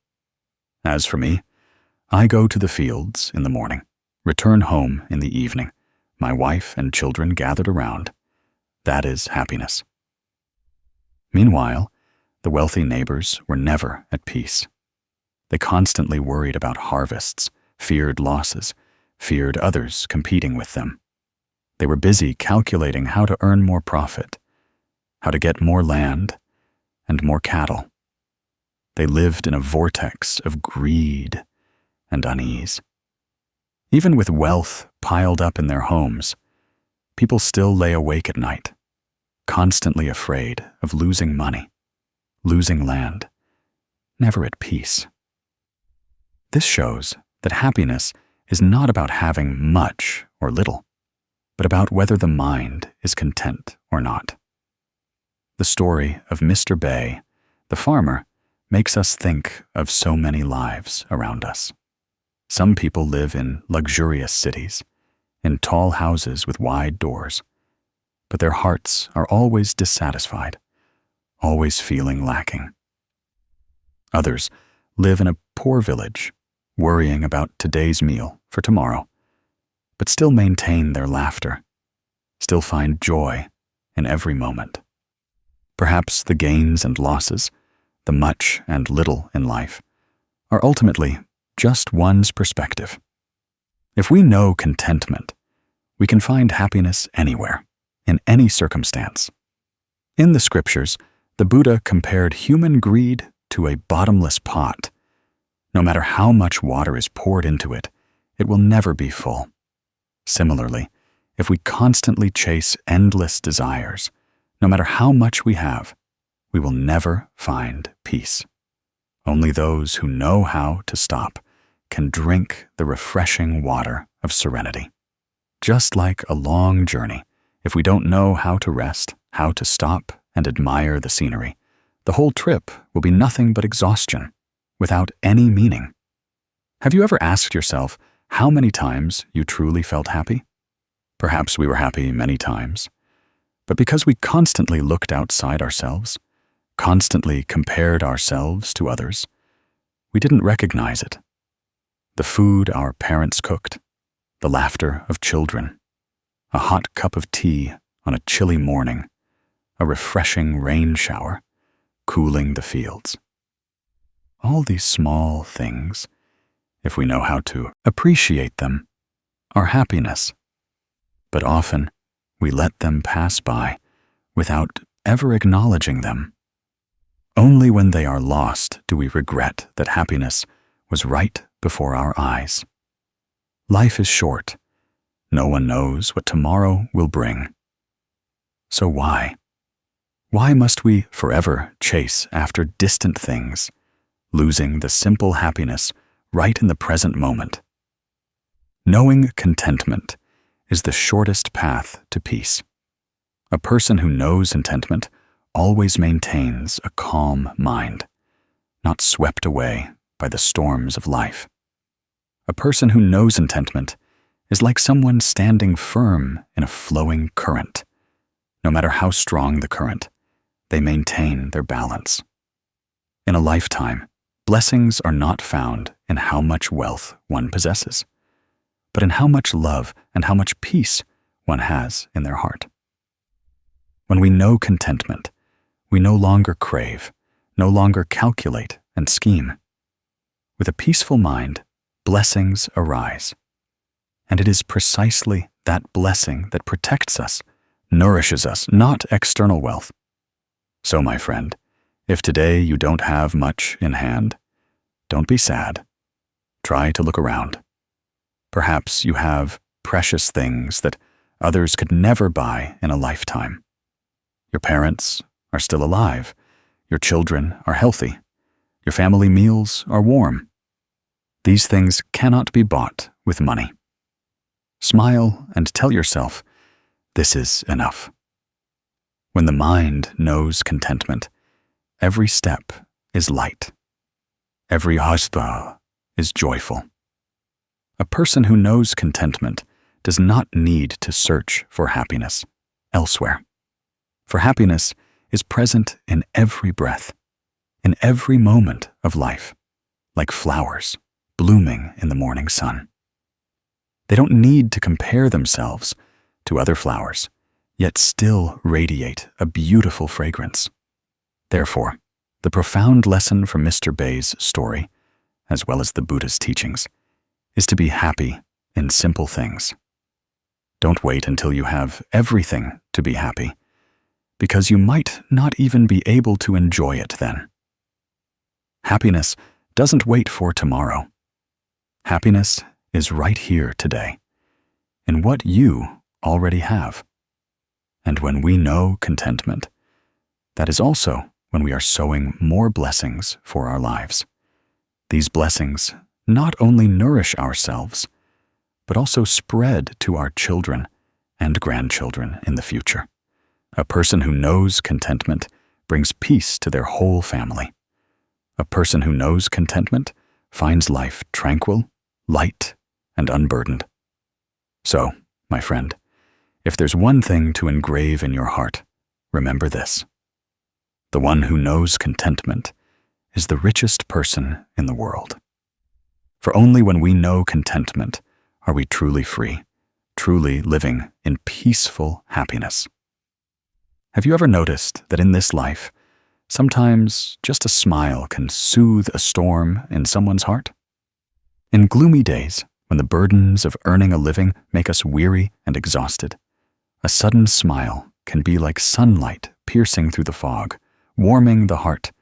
As for me, I go to the fields in the morning, return home in the evening, my wife and children gathered around. That is happiness." Meanwhile, the wealthy neighbors were never at peace. They constantly worried about harvests, feared losses, feared others competing with them. They were busy calculating how to earn more profit, how to get more land and more cattle. They lived in a vortex of greed and unease. Even with wealth piled up in their homes, people still lay awake at night, constantly afraid of losing money, losing land, never at peace. This shows that happiness is not about having much or little, but about whether the mind is content or not. The story of Mr. Bay, the farmer, makes us think of so many lives around us. Some people live in luxurious cities, in tall houses with wide doors, but their hearts are always dissatisfied, always feeling lacking. Others live in a poor village, worrying about today's meal for tomorrow, but still maintain their laughter, still find joy in every moment. Perhaps the gains and losses, the much and little in life, are ultimately just one's perspective. If we know contentment, we can find happiness anywhere, in any circumstance. In the scriptures, the Buddha compared human greed to a bottomless pot. No matter how much water is poured into it, it will never be full. Similarly, if we constantly chase endless desires, no matter how much we have, we will never find peace. Only those who know how to stop can drink the refreshing water of serenity. Just like a long journey, if we don't know how to rest, how to stop and admire the scenery, the whole trip will be nothing but exhaustion, without any meaning. Have you ever asked yourself how many times you truly felt happy? Perhaps we were happy many times, but because we constantly looked outside ourselves, constantly compared ourselves to others, we didn't recognize it. The food our parents cooked, the laughter of children, a hot cup of tea on a chilly morning, a refreshing rain shower, cooling the fields. All these small things, if we know how to appreciate them, are happiness. But often, we let them pass by without ever acknowledging them. Only when they are lost do we regret that happiness was right before our eyes. Life is short. No one knows what tomorrow will bring. So why? Why must we forever chase after distant things, losing the simple happiness right in the present moment? Knowing contentment is the shortest path to peace. A person who knows contentment always maintains a calm mind, not swept away by the storms of life. A person who knows contentment is like someone standing firm in a flowing current. No matter how strong the current, they maintain their balance. In a lifetime, blessings are not found in how much wealth one possesses, but in how much love and how much peace one has in their heart. When we know contentment, we no longer crave, no longer calculate and scheme. With a peaceful mind, blessings arise. And it is precisely that blessing that protects us, nourishes us, not external wealth. So, my friend, if today you don't have much in hand, don't be sad. Try to look around. Perhaps you have precious things that others could never buy in a lifetime. Your parents are still alive. Your children are healthy. Your family meals are warm. These things cannot be bought with money. Smile and tell yourself, this is enough. When the mind knows contentment, every step is light. Every hasta is joyful. A person who knows contentment does not need to search for happiness elsewhere. For happiness is present in every breath, in every moment of life, like flowers blooming in the morning sun. They don't need to compare themselves to other flowers, yet still radiate a beautiful fragrance. Therefore, the profound lesson from Mr. Bay's story, as well as the Buddha's teachings, is to be happy in simple things. Don't wait until you have everything to be happy, because you might not even be able to enjoy it then. Happiness doesn't wait for tomorrow. Happiness is right here today, in what you already have. And when we know contentment, that is also when we are sowing more blessings for our lives. These blessings not only nourish ourselves, but also spread to our children and grandchildren in the future. A person who knows contentment brings peace to their whole family. A person who knows contentment finds life tranquil, light, and unburdened. So, my friend, if there's one thing to engrave in your heart, remember this. The one who knows contentment is the richest person in the world. For only when we know contentment are we truly free, truly living in peaceful happiness. Have you ever noticed that in this life, sometimes just a smile can soothe a storm in someone's heart? In gloomy days, when the burdens of earning a living make us weary and exhausted, a sudden smile can be like sunlight piercing through the fog, warming the heart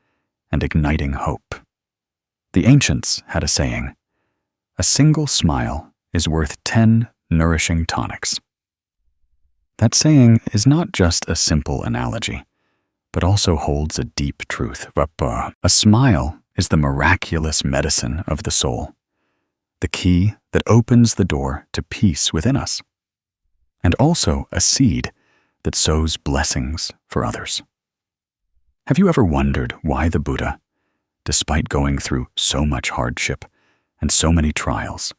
and igniting hope. The ancients had a saying, "A single smile is worth 10 nourishing tonics." That saying is not just a simple analogy, but also holds a deep truth. A smile is the miraculous medicine of the soul, the key that opens the door to peace within us, and also a seed that sows blessings for others. Have you ever wondered why the Buddha, despite going through so much hardship and so many trials,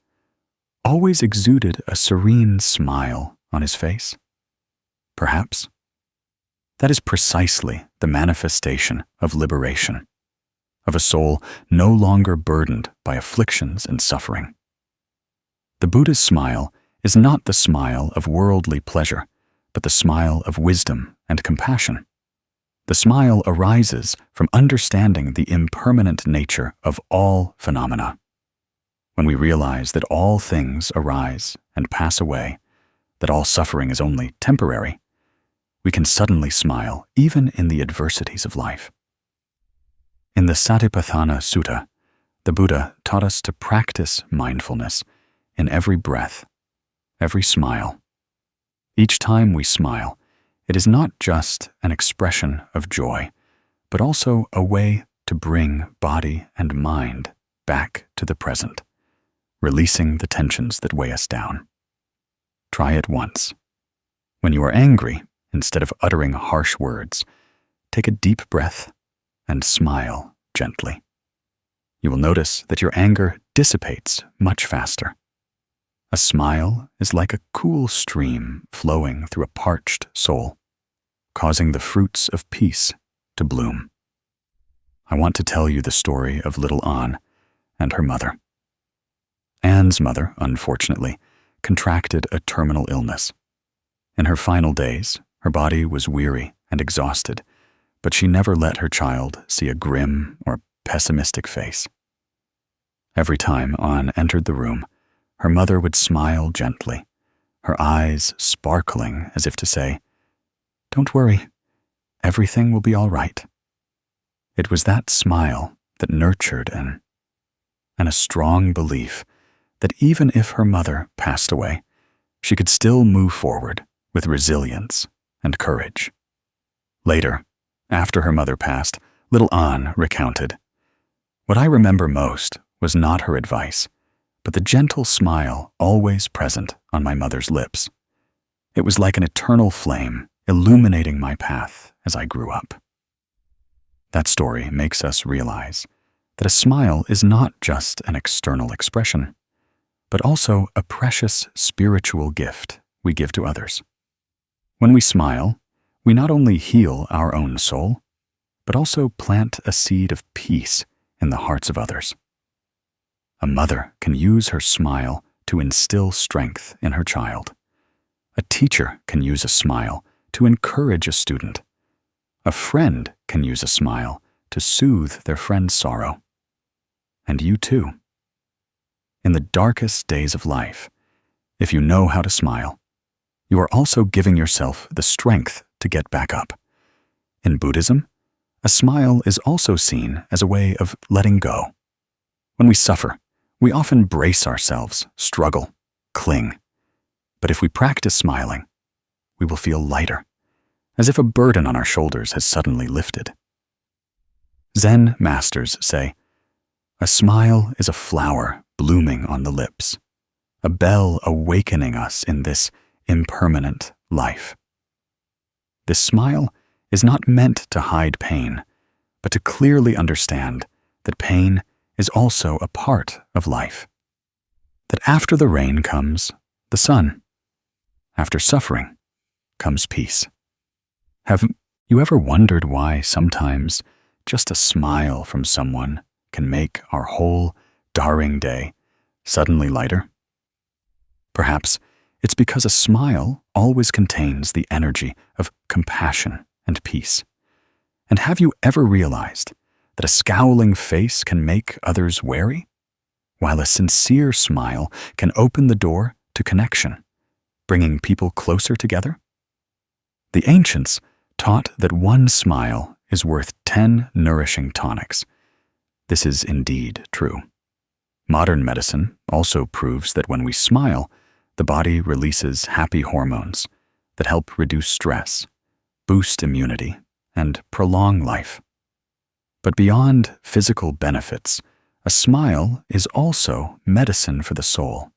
always exuded a serene smile on his face? Perhaps that is precisely the manifestation of liberation, of a soul no longer burdened by afflictions and suffering. The Buddha's smile is not the smile of worldly pleasure, but the smile of wisdom and compassion. The smile arises from understanding the impermanent nature of all phenomena. When we realize that all things arise and pass away, that all suffering is only temporary, we can suddenly smile even in the adversities of life. In the Satipatthana Sutta, the Buddha taught us to practice mindfulness in every breath, every smile. Each time we smile, it is not just an expression of joy, but also a way to bring body and mind back to the present, releasing the tensions that weigh us down. Try it once. When you are angry, instead of uttering harsh words, take a deep breath and smile gently. You will notice that your anger dissipates much faster. A smile is like a cool stream flowing through a parched soul, causing the fruits of peace to bloom. I want to tell you the story of little Anne and her mother. Anne's mother, unfortunately, contracted a terminal illness. In her final days, her body was weary and exhausted, but she never let her child see a grim or pessimistic face. Every time Anne entered the room, her mother would smile gently, her eyes sparkling as if to say, "Don't worry, everything will be all right." It was that smile that nurtured Anne, and a strong belief that even if her mother passed away, she could still move forward with resilience and courage. Later, after her mother passed, little Anne recounted, "What I remember most was not her advice, but the gentle smile always present on my mother's lips. It was like an eternal flame illuminating my path as I grew up." That story makes us realize that a smile is not just an external expression, but also a precious spiritual gift we give to others. When we smile, we not only heal our own soul, but also plant a seed of peace in the hearts of others. A mother can use her smile to instill strength in her child. A teacher can use a smile to encourage a student. A friend can use a smile to soothe their friend's sorrow. And you too. In the darkest days of life, if you know how to smile, you are also giving yourself the strength to get back up. In Buddhism, a smile is also seen as a way of letting go. When we suffer, we often brace ourselves, struggle, cling. But if we practice smiling, we will feel lighter, as if a burden on our shoulders has suddenly lifted. Zen masters say, "A smile is a flower blooming on the lips, a bell awakening us in this impermanent life." This smile is not meant to hide pain, but to clearly understand that pain is also a part of life. That after the rain comes the sun. After suffering comes peace. Have you ever wondered why sometimes just a smile from someone can make our whole darring day suddenly lighter? Perhaps it's because a smile always contains the energy of compassion and peace. And have you ever realized that a scowling face can make others wary, while a sincere smile can open the door to connection, bringing people closer together? The ancients taught that one smile is worth 10 nourishing tonics. This is indeed true. Modern medicine also proves that when we smile, the body releases happy hormones that help reduce stress, boost immunity, and prolong life. But beyond physical benefits, a smile is also medicine for the soul.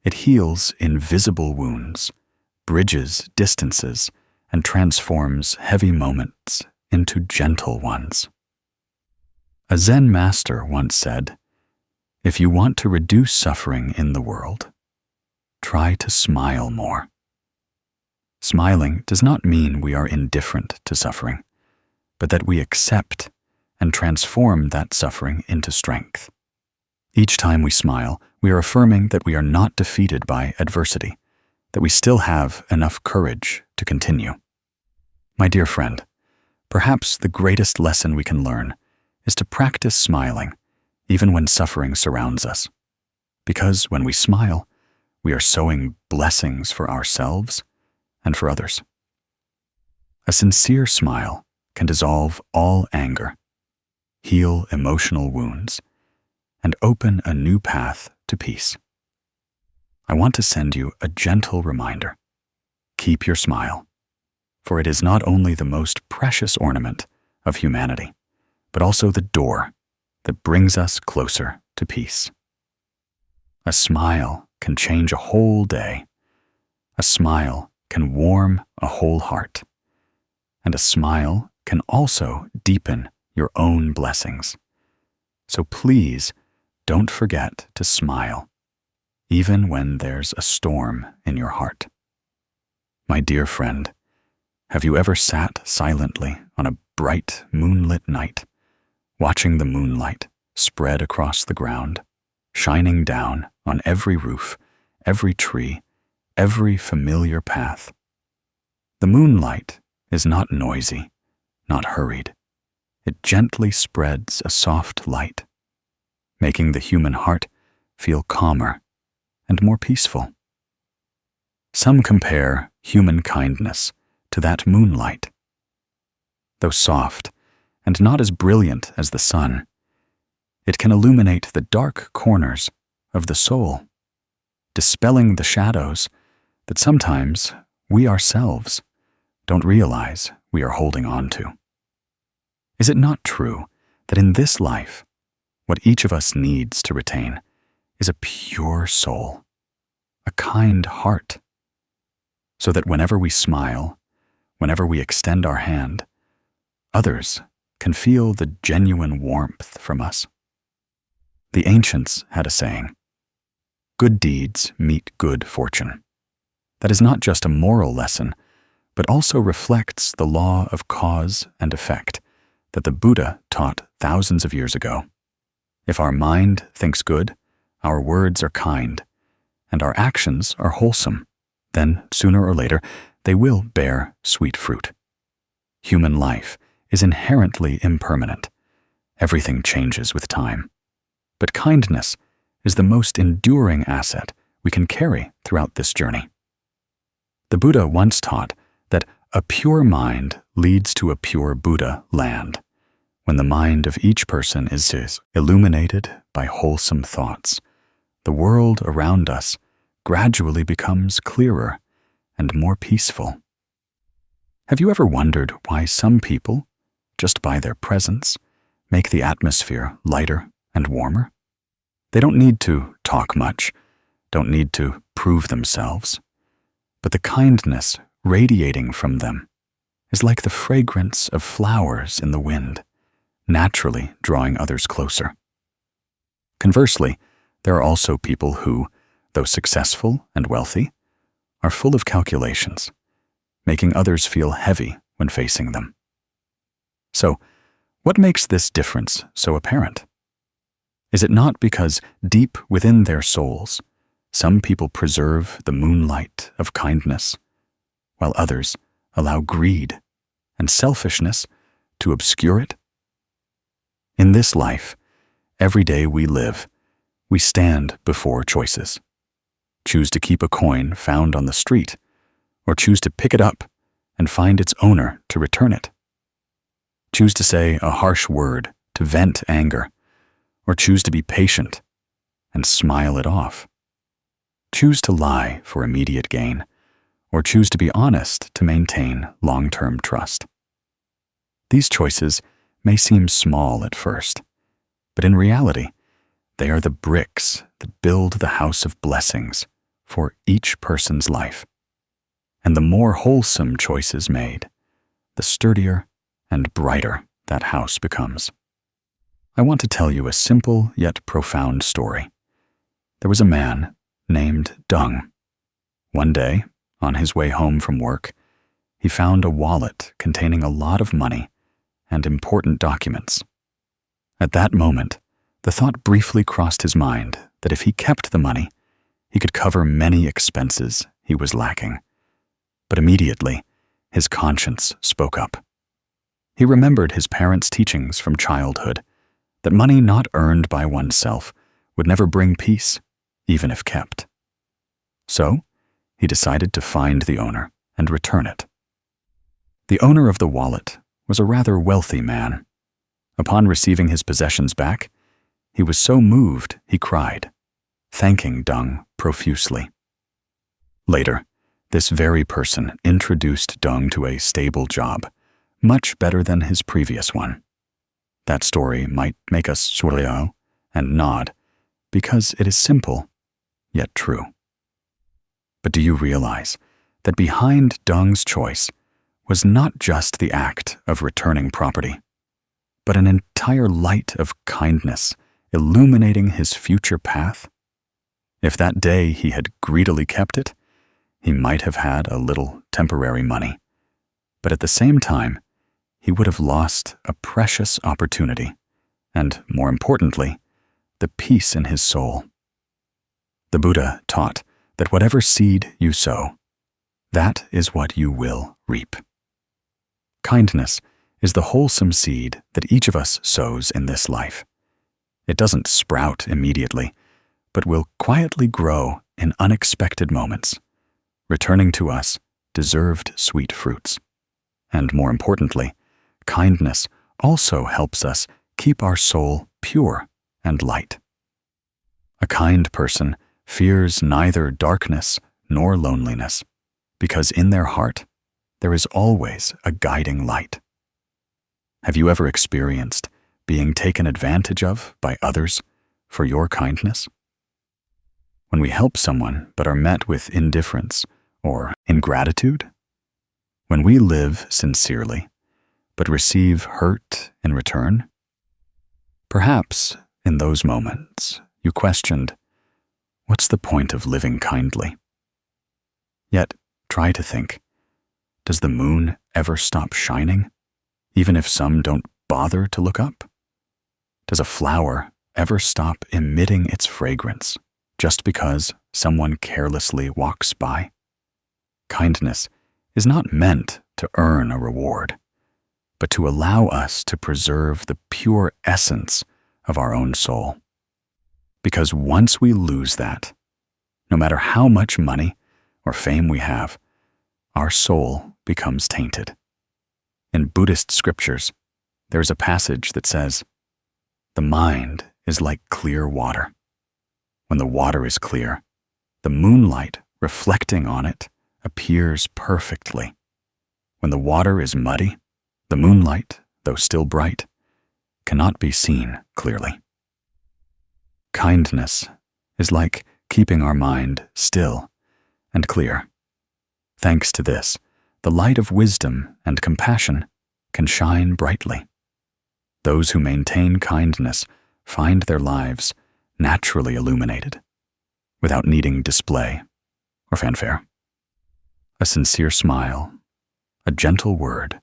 It heals invisible wounds, bridges distances, and transforms heavy moments into gentle ones. A Zen master once said, "If you want to reduce suffering in the world, try to smile more." Smiling does not mean we are indifferent to suffering, but that we accept and transform that suffering into strength. Each time we smile, we are affirming that we are not defeated by adversity, that we still have enough courage to continue. My dear friend, Perhaps the greatest lesson we can learn is to practice smiling, even when suffering surrounds us. Because when we smile, we are sowing blessings for ourselves and for others. A sincere smile can dissolve all anger, heal emotional wounds, and open a new path to peace. I want to send you a gentle reminder. Keep your smile, for it is not only the most precious ornament of humanity, but also the door that brings us closer to peace. A smile can change a whole day. A smile can warm a whole heart. And a smile can also deepen your own blessings. So please don't forget to smile, even when there's a storm in your heart. My dear friend, have you ever sat silently on a bright moonlit night, watching the moonlight spread across the ground, shining down on every roof, every tree, every familiar path? The moonlight is not noisy, not hurried. It gently spreads a soft light, making the human heart feel calmer and more peaceful. Some compare human kindness to that moonlight. Though soft and not as brilliant as the sun, it can illuminate the dark corners of the soul, dispelling the shadows that sometimes we ourselves don't realize we are holding on to. Is it not true that in this life, what each of us needs to retain is a pure soul, a kind heart, so that whenever we smile, whenever we extend our hand, others can feel the genuine warmth from us? The ancients had a saying, "Good deeds meet good fortune." That is not just a moral lesson, but also reflects the law of cause and effect that the Buddha taught thousands of years ago. If our mind thinks good, our words are kind, and our actions are wholesome, then sooner or later they will bear sweet fruit. Human life is inherently impermanent. Everything changes with time. But kindness is the most enduring asset we can carry throughout this journey. The Buddha once taught that a pure mind leads to a pure Buddha land. When the mind of each person is illuminated by wholesome thoughts, the world around us gradually becomes clearer and more peaceful. Have you ever wondered why some people, just by their presence, make the atmosphere lighter and warmer? They don't need to talk much, don't need to prove themselves, but the kindness radiating from them is like the fragrance of flowers in the wind, naturally drawing others closer. Conversely, there are also people who, though successful and wealthy, are full of calculations, making others feel heavy when facing them. So, what makes this difference so apparent? Is it not because deep within their souls, some people preserve the moonlight of kindness, while others allow greed and selfishness to obscure it? In this life, every day we live, we stand before choices. Choose to keep a coin found on the street, or choose to pick it up and find its owner to return it. Choose to say a harsh word to vent anger, or choose to be patient and smile it off. Choose to lie for immediate gain, or choose to be honest to maintain long-term trust. These choices may seem small at first, but in reality, they are the bricks that build the house of blessings for each person's life. And the more wholesome choices made, the sturdier and brighter that house becomes. I want to tell you a simple yet profound story. There was a man named Dung. One day, on his way home from work, he found a wallet containing a lot of money and important documents. At that moment, the thought briefly crossed his mind that if he kept the money, he could cover many expenses he was lacking. But immediately, his conscience spoke up. He remembered his parents' teachings from childhood, that money not earned by oneself would never bring peace, even if kept. So, he decided to find the owner and return it. The owner of the wallet was a rather wealthy man. Upon receiving his possessions back, he was so moved he cried, thanking Dung profusely. Later, this very person introduced Dung to a stable job, much better than his previous one. That story might make us sourire and nod, because it is simple, yet true. But do you realize that behind Dung's choice was not just the act of returning property, but an entire light of kindness illuminating his future path? If that day he had greedily kept it, he might have had a little temporary money, but at the same time, he would have lost a precious opportunity, and more importantly, the peace in his soul. The Buddha taught that whatever seed you sow, that is what you will reap. Kindness is the wholesome seed that each of us sows in this life. It doesn't sprout immediately, but will quietly grow in unexpected moments, returning to us deserved sweet fruits. And more importantly, kindness also helps us keep our soul pure and light. A kind person fears neither darkness nor loneliness, because in their heart there is always a guiding light. Have you ever experienced being taken advantage of by others for your kindness? When we help someone but are met with indifference or ingratitude? When we live sincerely but receive hurt in return? Perhaps in those moments you questioned, what's the point of living kindly? Yet try to think, does the moon ever stop shining, even if some don't bother to look up? Does a flower ever stop emitting its fragrance just because someone carelessly walks by? Kindness is not meant to earn a reward, but to allow us to preserve the pure essence of our own soul. Because once we lose that, no matter how much money or fame we have, our soul becomes tainted. In Buddhist scriptures, there is a passage that says, "The mind is like clear water. When the water is clear, the moonlight reflecting on it appears perfectly. When the water is muddy, the moonlight, though still bright, cannot be seen clearly." Kindness is like keeping our mind still and clear. Thanks to this, the light of wisdom and compassion can shine brightly. Those who maintain kindness find their lives naturally illuminated, without needing display or fanfare. A sincere smile, a gentle word,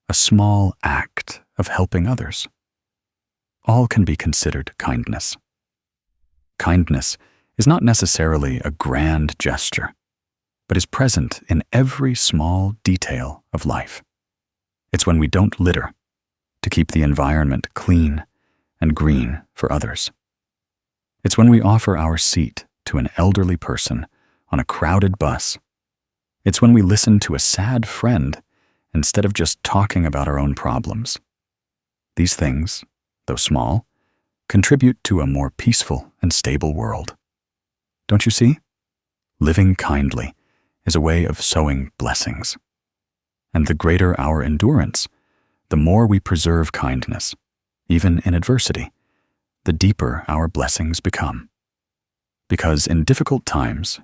a small act of helping others, all can be considered kindness. Kindness is not necessarily a grand gesture, but is present in every small detail of life. It's when we don't litter to keep the environment clean and green for others. It's when we offer our seat to an elderly person on a crowded bus. It's when we listen to a sad friend instead of just talking about our own problems. These things, though small, contribute to a more peaceful and stable world. Don't you see? Living kindly is a way of sowing blessings. And the greater our endurance, the more we preserve kindness, even in adversity, the deeper our blessings become. Because in difficult times,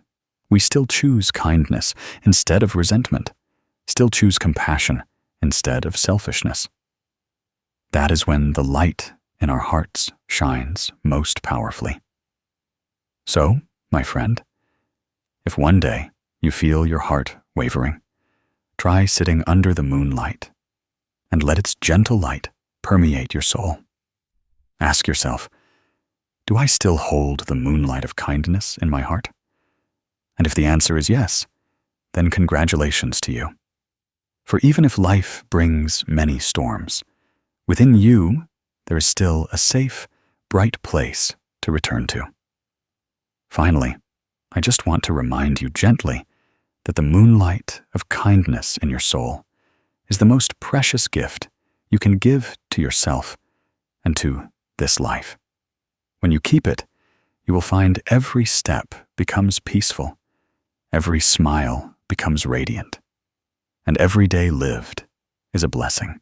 we still choose kindness instead of resentment, still choose compassion instead of selfishness. That is when the light in our hearts shines most powerfully. So, my friend, if one day you feel your heart wavering, try sitting under the moonlight and let its gentle light permeate your soul. Ask yourself, do I still hold the moonlight of kindness in my heart? And if the answer is yes, then congratulations to you. For even if life brings many storms, within you there is still a safe, bright place to return to. Finally, I just want to remind you gently that the moonlight of kindness in your soul is the most precious gift you can give to yourself and to this life. When you keep it, you will find every step becomes peaceful, every smile becomes radiant, and every day lived is a blessing.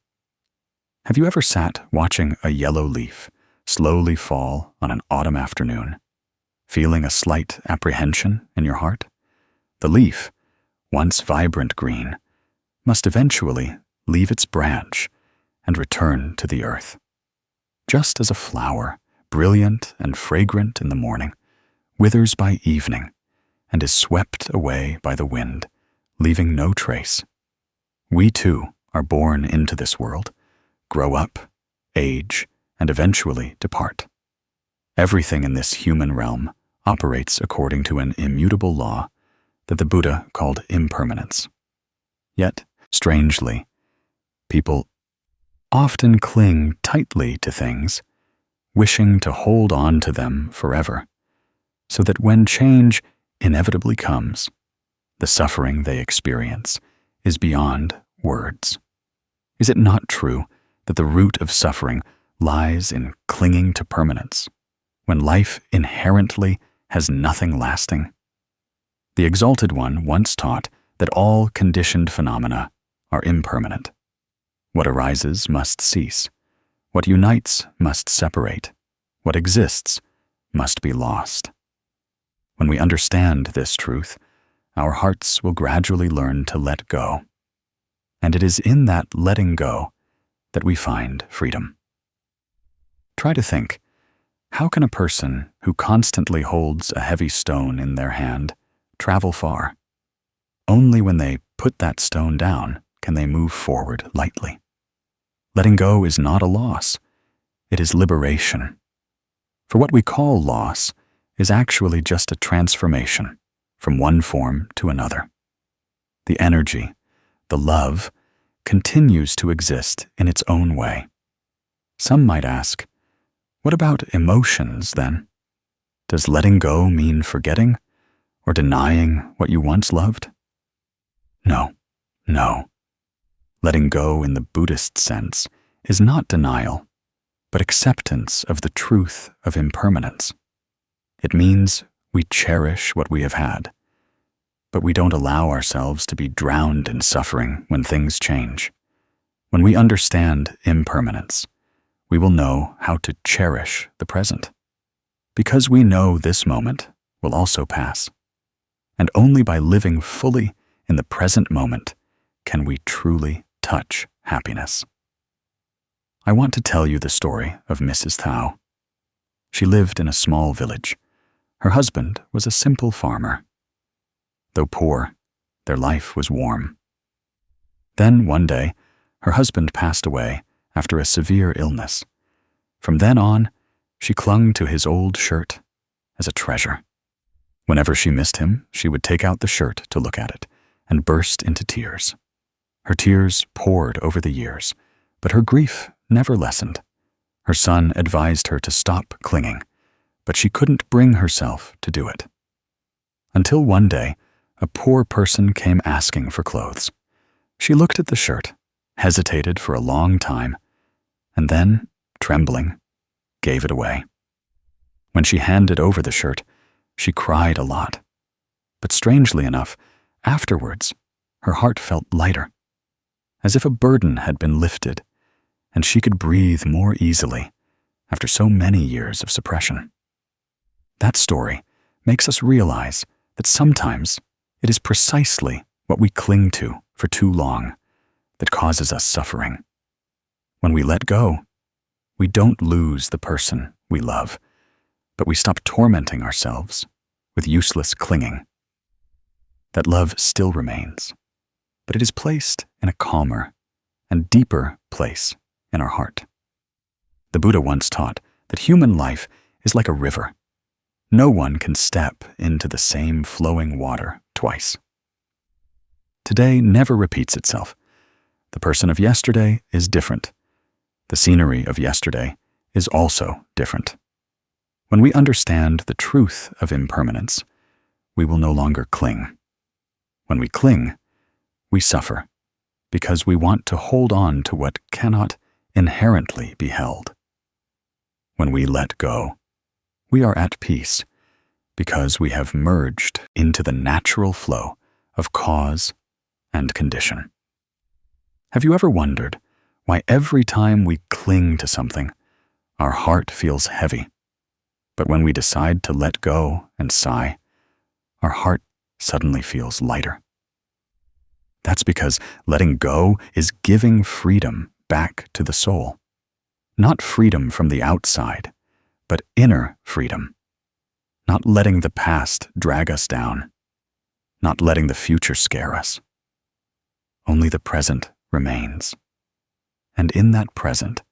Have you ever sat watching a yellow leaf slowly fall on an autumn afternoon, feeling a slight apprehension in your heart? The leaf, once vibrant green, must eventually leave its branch and return to the earth. Just as a flower, brilliant and fragrant in the morning, withers by evening and is swept away by the wind, leaving no trace, we too are born into this world, grow up, age, and eventually depart. Everything in this human realm operates according to an immutable law that the Buddha called impermanence. Yet, strangely, people often cling tightly to things, wishing to hold on to them forever, so that when change inevitably comes, the suffering they experience is beyond words. Is it not true that the root of suffering lies in clinging to permanence, when life inherently has nothing lasting? The Exalted One once taught that all conditioned phenomena are impermanent. What arises must cease. What unites must separate. What exists must be lost. When we understand this truth, our hearts will gradually learn to let go. And it is in that letting go that we find freedom. Try to think, how can a person who constantly holds a heavy stone in their hand travel far? Only when they put that stone down can they move forward lightly. Letting go is not a loss, it is liberation. For what we call loss is actually just a transformation from one form to another. The energy, the love, continues to exist in its own way. Some might ask, what about emotions then? Does letting go mean forgetting or denying what you once loved? No. Letting go in the Buddhist sense is not denial, but acceptance of the truth of impermanence. It means we cherish what we have had, but we don't allow ourselves to be drowned in suffering when things change. When we understand impermanence, we will know how to cherish the present, because we know this moment will also pass. And only by living fully in the present moment can we truly touch happiness. I want to tell you the story of Mrs. Thao. She lived in a small village. Her husband was a simple farmer. Though poor, their life was warm. Then one day, her husband passed away after a severe illness. From then on, she clung to his old shirt as a treasure. Whenever she missed him, she would take out the shirt to look at it and burst into tears. Her tears poured over the years, but her grief never lessened. Her son advised her to stop clinging, but she couldn't bring herself to do it. Until one day, a poor person came asking for clothes. She looked at the shirt, hesitated for a long time, and then, trembling, gave it away. When she handed over the shirt, she cried a lot. But strangely enough, afterwards, her heart felt lighter, as if a burden had been lifted, and she could breathe more easily after so many years of suppression. That story makes us realize that sometimes it is precisely what we cling to for too long that causes us suffering. When we let go, we don't lose the person we love, but we stop tormenting ourselves with useless clinging. That love still remains, but it is placed in a calmer and deeper place in our heart. The Buddha once taught that human life is like a river. No one can step into the same flowing water twice. Today never repeats itself, The person of yesterday is different. The scenery of yesterday is also different. When we understand the truth of impermanence, we will no longer cling. When we cling, we suffer because we want to hold on to what cannot inherently be held. When we let go, we are at peace because we have merged into the natural flow of cause and condition. Have you ever wondered why every time we cling to something, our heart feels heavy, but when we decide to let go and sigh, our heart suddenly feels lighter? That's because letting go is giving freedom back to the soul. Not freedom from the outside, but inner freedom. Not letting the past drag us down. Not letting the future scare us. Only the present remains. And in that present,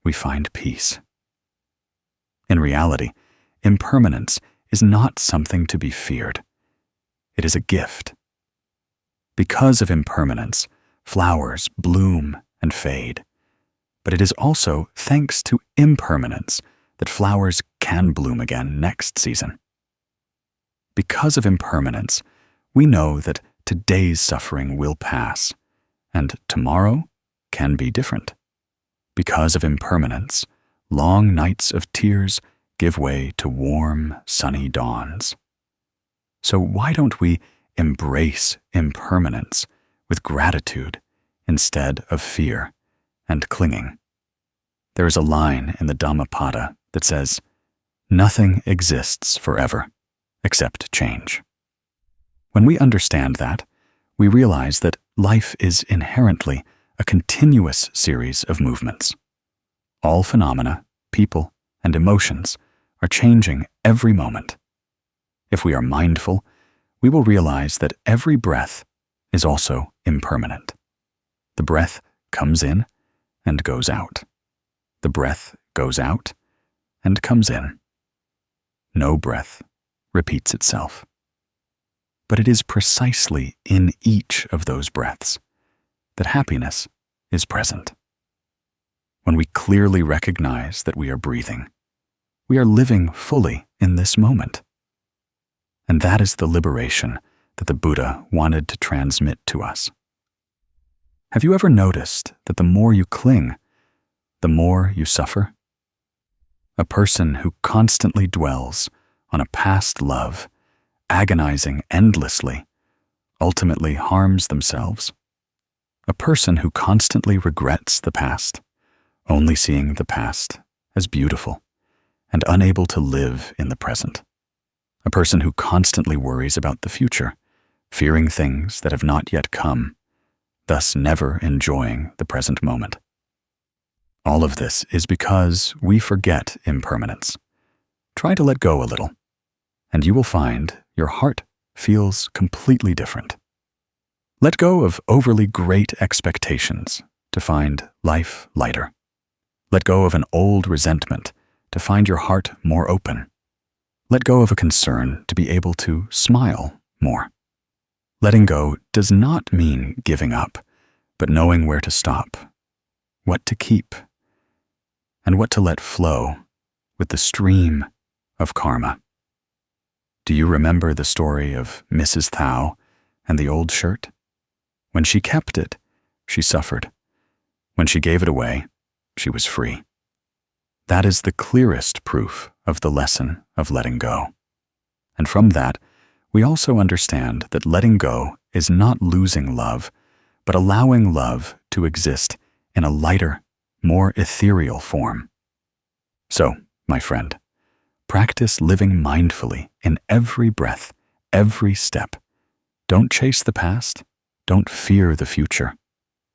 we find peace. In reality, impermanence is not something to be feared. It is a gift. Because of impermanence, flowers bloom and fade. But it is also thanks to impermanence that flowers can bloom again next season. Because of impermanence, we know that today's suffering will pass, and tomorrow can be different. Because of impermanence, long nights of tears give way to warm, sunny dawns. So why don't we embrace impermanence with gratitude instead of fear and clinging? There is a line in the Dhammapada that says, "Nothing exists forever except change." When we understand that, we realize that life is inherently a continuous series of movements. All phenomena, people, and emotions are changing every moment. If we are mindful, we will realize that every breath is also impermanent. The breath comes in and goes out. The breath goes out and comes in. No breath repeats itself. But it is precisely in each of those breaths that happiness is present. When we clearly recognize that we are breathing, we are living fully in this moment. And that is the liberation that the Buddha wanted to transmit to us. Have you ever noticed that the more you cling, the more you suffer? A person who constantly dwells on a past love, agonizing endlessly, ultimately harms themselves. A person who constantly regrets the past, only seeing the past as beautiful and unable to live in the present. A person who constantly worries about the future, fearing things that have not yet come, thus never enjoying the present moment. All of this is because we forget impermanence. Try to let go a little, and you will find your heart feels completely different. Let go of overly great expectations to find life lighter. Let go of an old resentment to find your heart more open. Let go of a concern to be able to smile more. Letting go does not mean giving up, but knowing where to stop, what to keep, and what to let flow with the stream of karma. Do you remember the story of Mrs. Thao and the old shirt? When she kept it, she suffered. When she gave it away, she was free. That is the clearest proof of the lesson of letting go. And from that, we also understand that letting go is not losing love, but allowing love to exist in a lighter, more ethereal form. So, my friend, practice living mindfully in every breath, every step. Don't chase the past. Don't fear the future.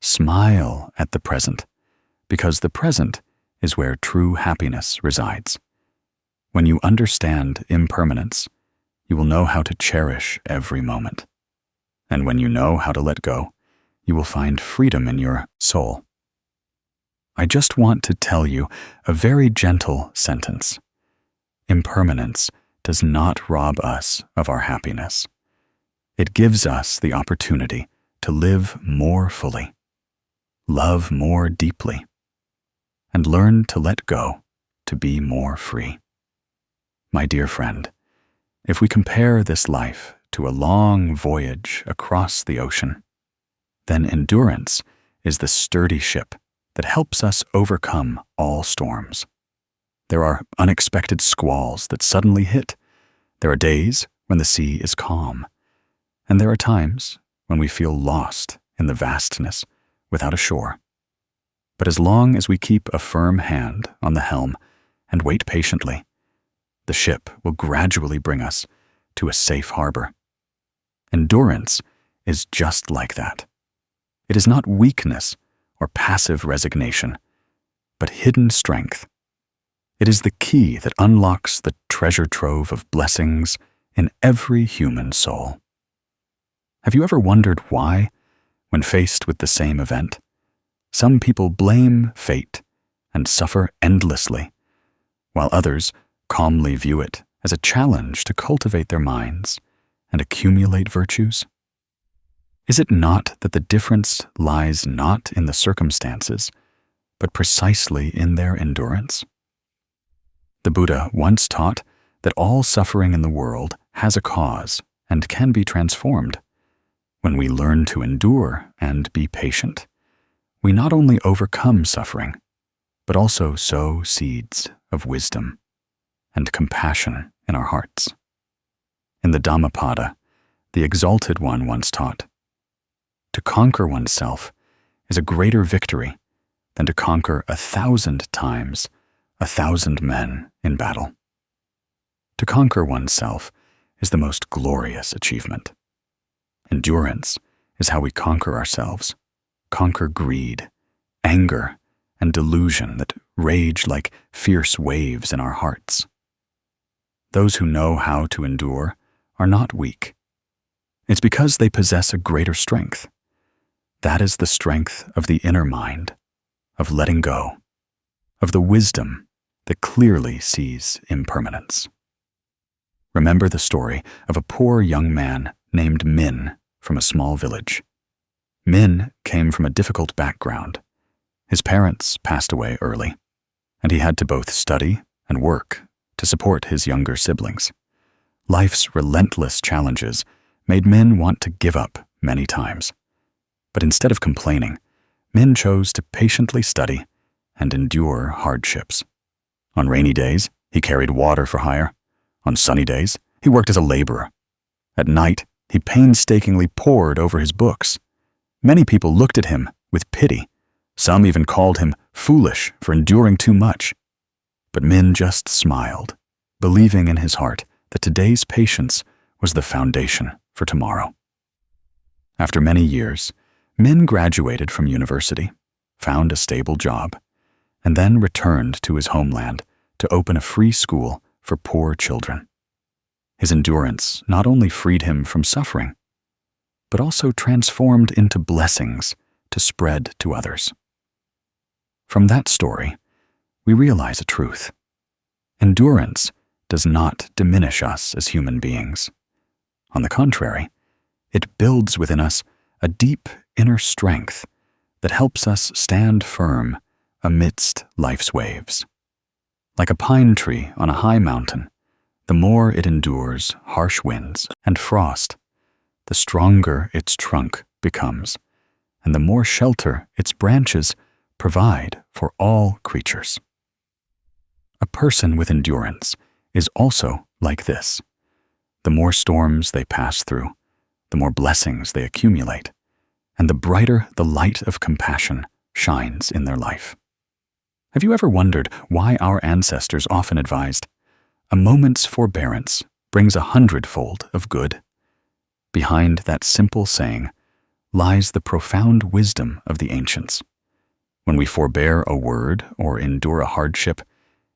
Smile at the present, because the present is where true happiness resides. When you understand impermanence, you will know how to cherish every moment. And when you know how to let go, you will find freedom in your soul. I just want to tell you a very gentle sentence. Impermanence does not rob us of our happiness. It gives us the opportunity to live more fully, love more deeply, and learn to let go to be more free. My dear friend, if we compare this life to a long voyage across the ocean, then endurance is the sturdy ship that helps us overcome all storms. There are unexpected squalls that suddenly hit. There are days when the sea is calm, and there are times when we feel lost in the vastness without a shore. But as long as we keep a firm hand on the helm and wait patiently, the ship will gradually bring us to a safe harbor. Endurance is just like that. It is not weakness or passive resignation, but hidden strength. It is the key that unlocks the treasure trove of blessings in every human soul. Have you ever wondered why, when faced with the same event, some people blame fate and suffer endlessly, while others calmly view it as a challenge to cultivate their minds and accumulate virtues? Is it not that the difference lies not in the circumstances, but precisely in their endurance? The Buddha once taught that all suffering in the world has a cause and can be transformed. When we learn to endure and be patient, we not only overcome suffering, but also sow seeds of wisdom and compassion in our hearts. In the Dhammapada, the Exalted One once taught, to conquer oneself is a greater victory than to conquer 1,000 times 1,000 men in battle. To conquer oneself is the most glorious achievement. Endurance is how we conquer ourselves, conquer greed, anger, and delusion that rage like fierce waves in our hearts. Those who know how to endure are not weak. It's because they possess a greater strength. That is the strength of the inner mind, of letting go, of the wisdom that clearly sees impermanence. Remember the story of a poor young man named Min from a small village. Min came from a difficult background. His parents passed away early, and he had to both study and work to support his younger siblings. Life's relentless challenges made Min want to give up many times. But instead of complaining, Min chose to patiently study and endure hardships. On rainy days, he carried water for hire. On sunny days, he worked as a laborer. At night, he painstakingly pored over his books. Many people looked at him with pity. Some even called him foolish for enduring too much. But Min just smiled, believing in his heart that today's patience was the foundation for tomorrow. After many years, Min graduated from university, found a stable job, and then returned to his homeland to open a free school for poor children. His endurance not only freed him from suffering, but also transformed into blessings to spread to others. From that story, we realize a truth. Endurance does not diminish us as human beings. On the contrary, it builds within us a deep inner strength that helps us stand firm amidst life's waves. Like a pine tree on a high mountain, the more it endures harsh winds and frost, the stronger its trunk becomes, and the more shelter its branches provide for all creatures. A person with endurance is also like this. The more storms they pass through, the more blessings they accumulate, and the brighter the light of compassion shines in their life. Have you ever wondered why our ancestors often advised, "A moment's forbearance brings 100-fold of good"? Behind that simple saying lies the profound wisdom of the ancients. When we forbear a word or endure a hardship,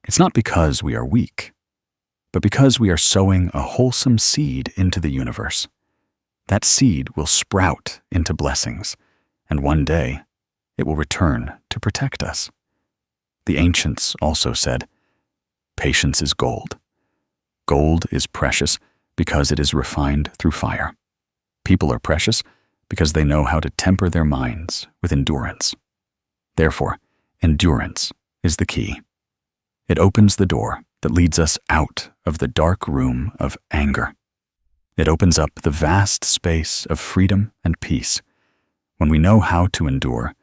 it's not because we are weak, but because we are sowing a wholesome seed into the universe. That seed will sprout into blessings, and one day it will return to protect us. The ancients also said, "Patience is gold. Gold is precious because it is refined through fire. People are precious because they know how to temper their minds with endurance." Therefore, endurance is the key. It opens the door that leads us out of the dark room of anger. It opens up the vast space of freedom and peace. When we know how to endure,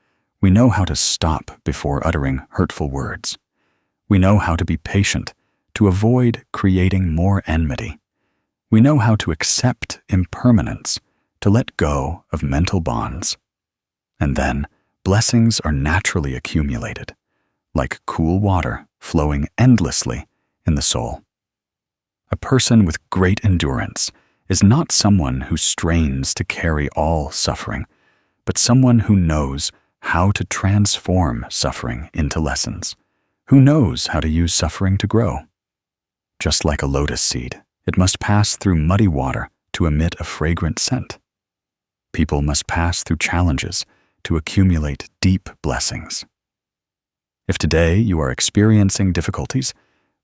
we know how to stop before uttering hurtful words. We know how to be patient, to avoid creating more enmity. We know how to accept impermanence, to let go of mental bonds. And then, blessings are naturally accumulated, like cool water flowing endlessly in the soul. A person with great endurance is not someone who strains to carry all suffering, but someone who knows how to transform suffering into lessons, who knows how to use suffering to grow. Just like a lotus seed, it must pass through muddy water to emit a fragrant scent. People must pass through challenges to accumulate deep blessings. If today you are experiencing difficulties,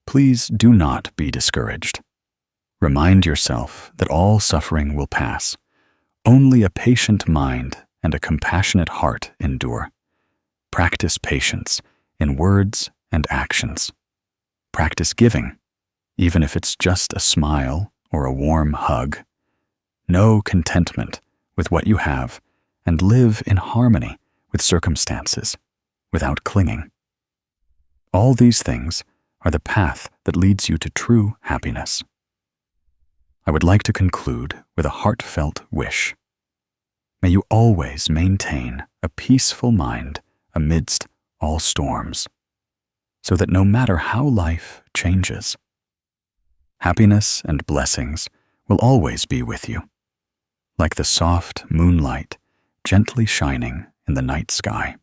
please do not be discouraged. Remind yourself that all suffering will pass. Only a patient mind and a compassionate heart endure. Practice patience in words and actions. Practice giving, even if it's just a smile or a warm hug. Know contentment with what you have and live in harmony with circumstances without clinging. All these things are the path that leads you to true happiness. I would like to conclude with a heartfelt wish. May you always maintain a peaceful mind amidst all storms, so that no matter how life changes, happiness and blessings will always be with you, like the soft moonlight gently shining in the night sky.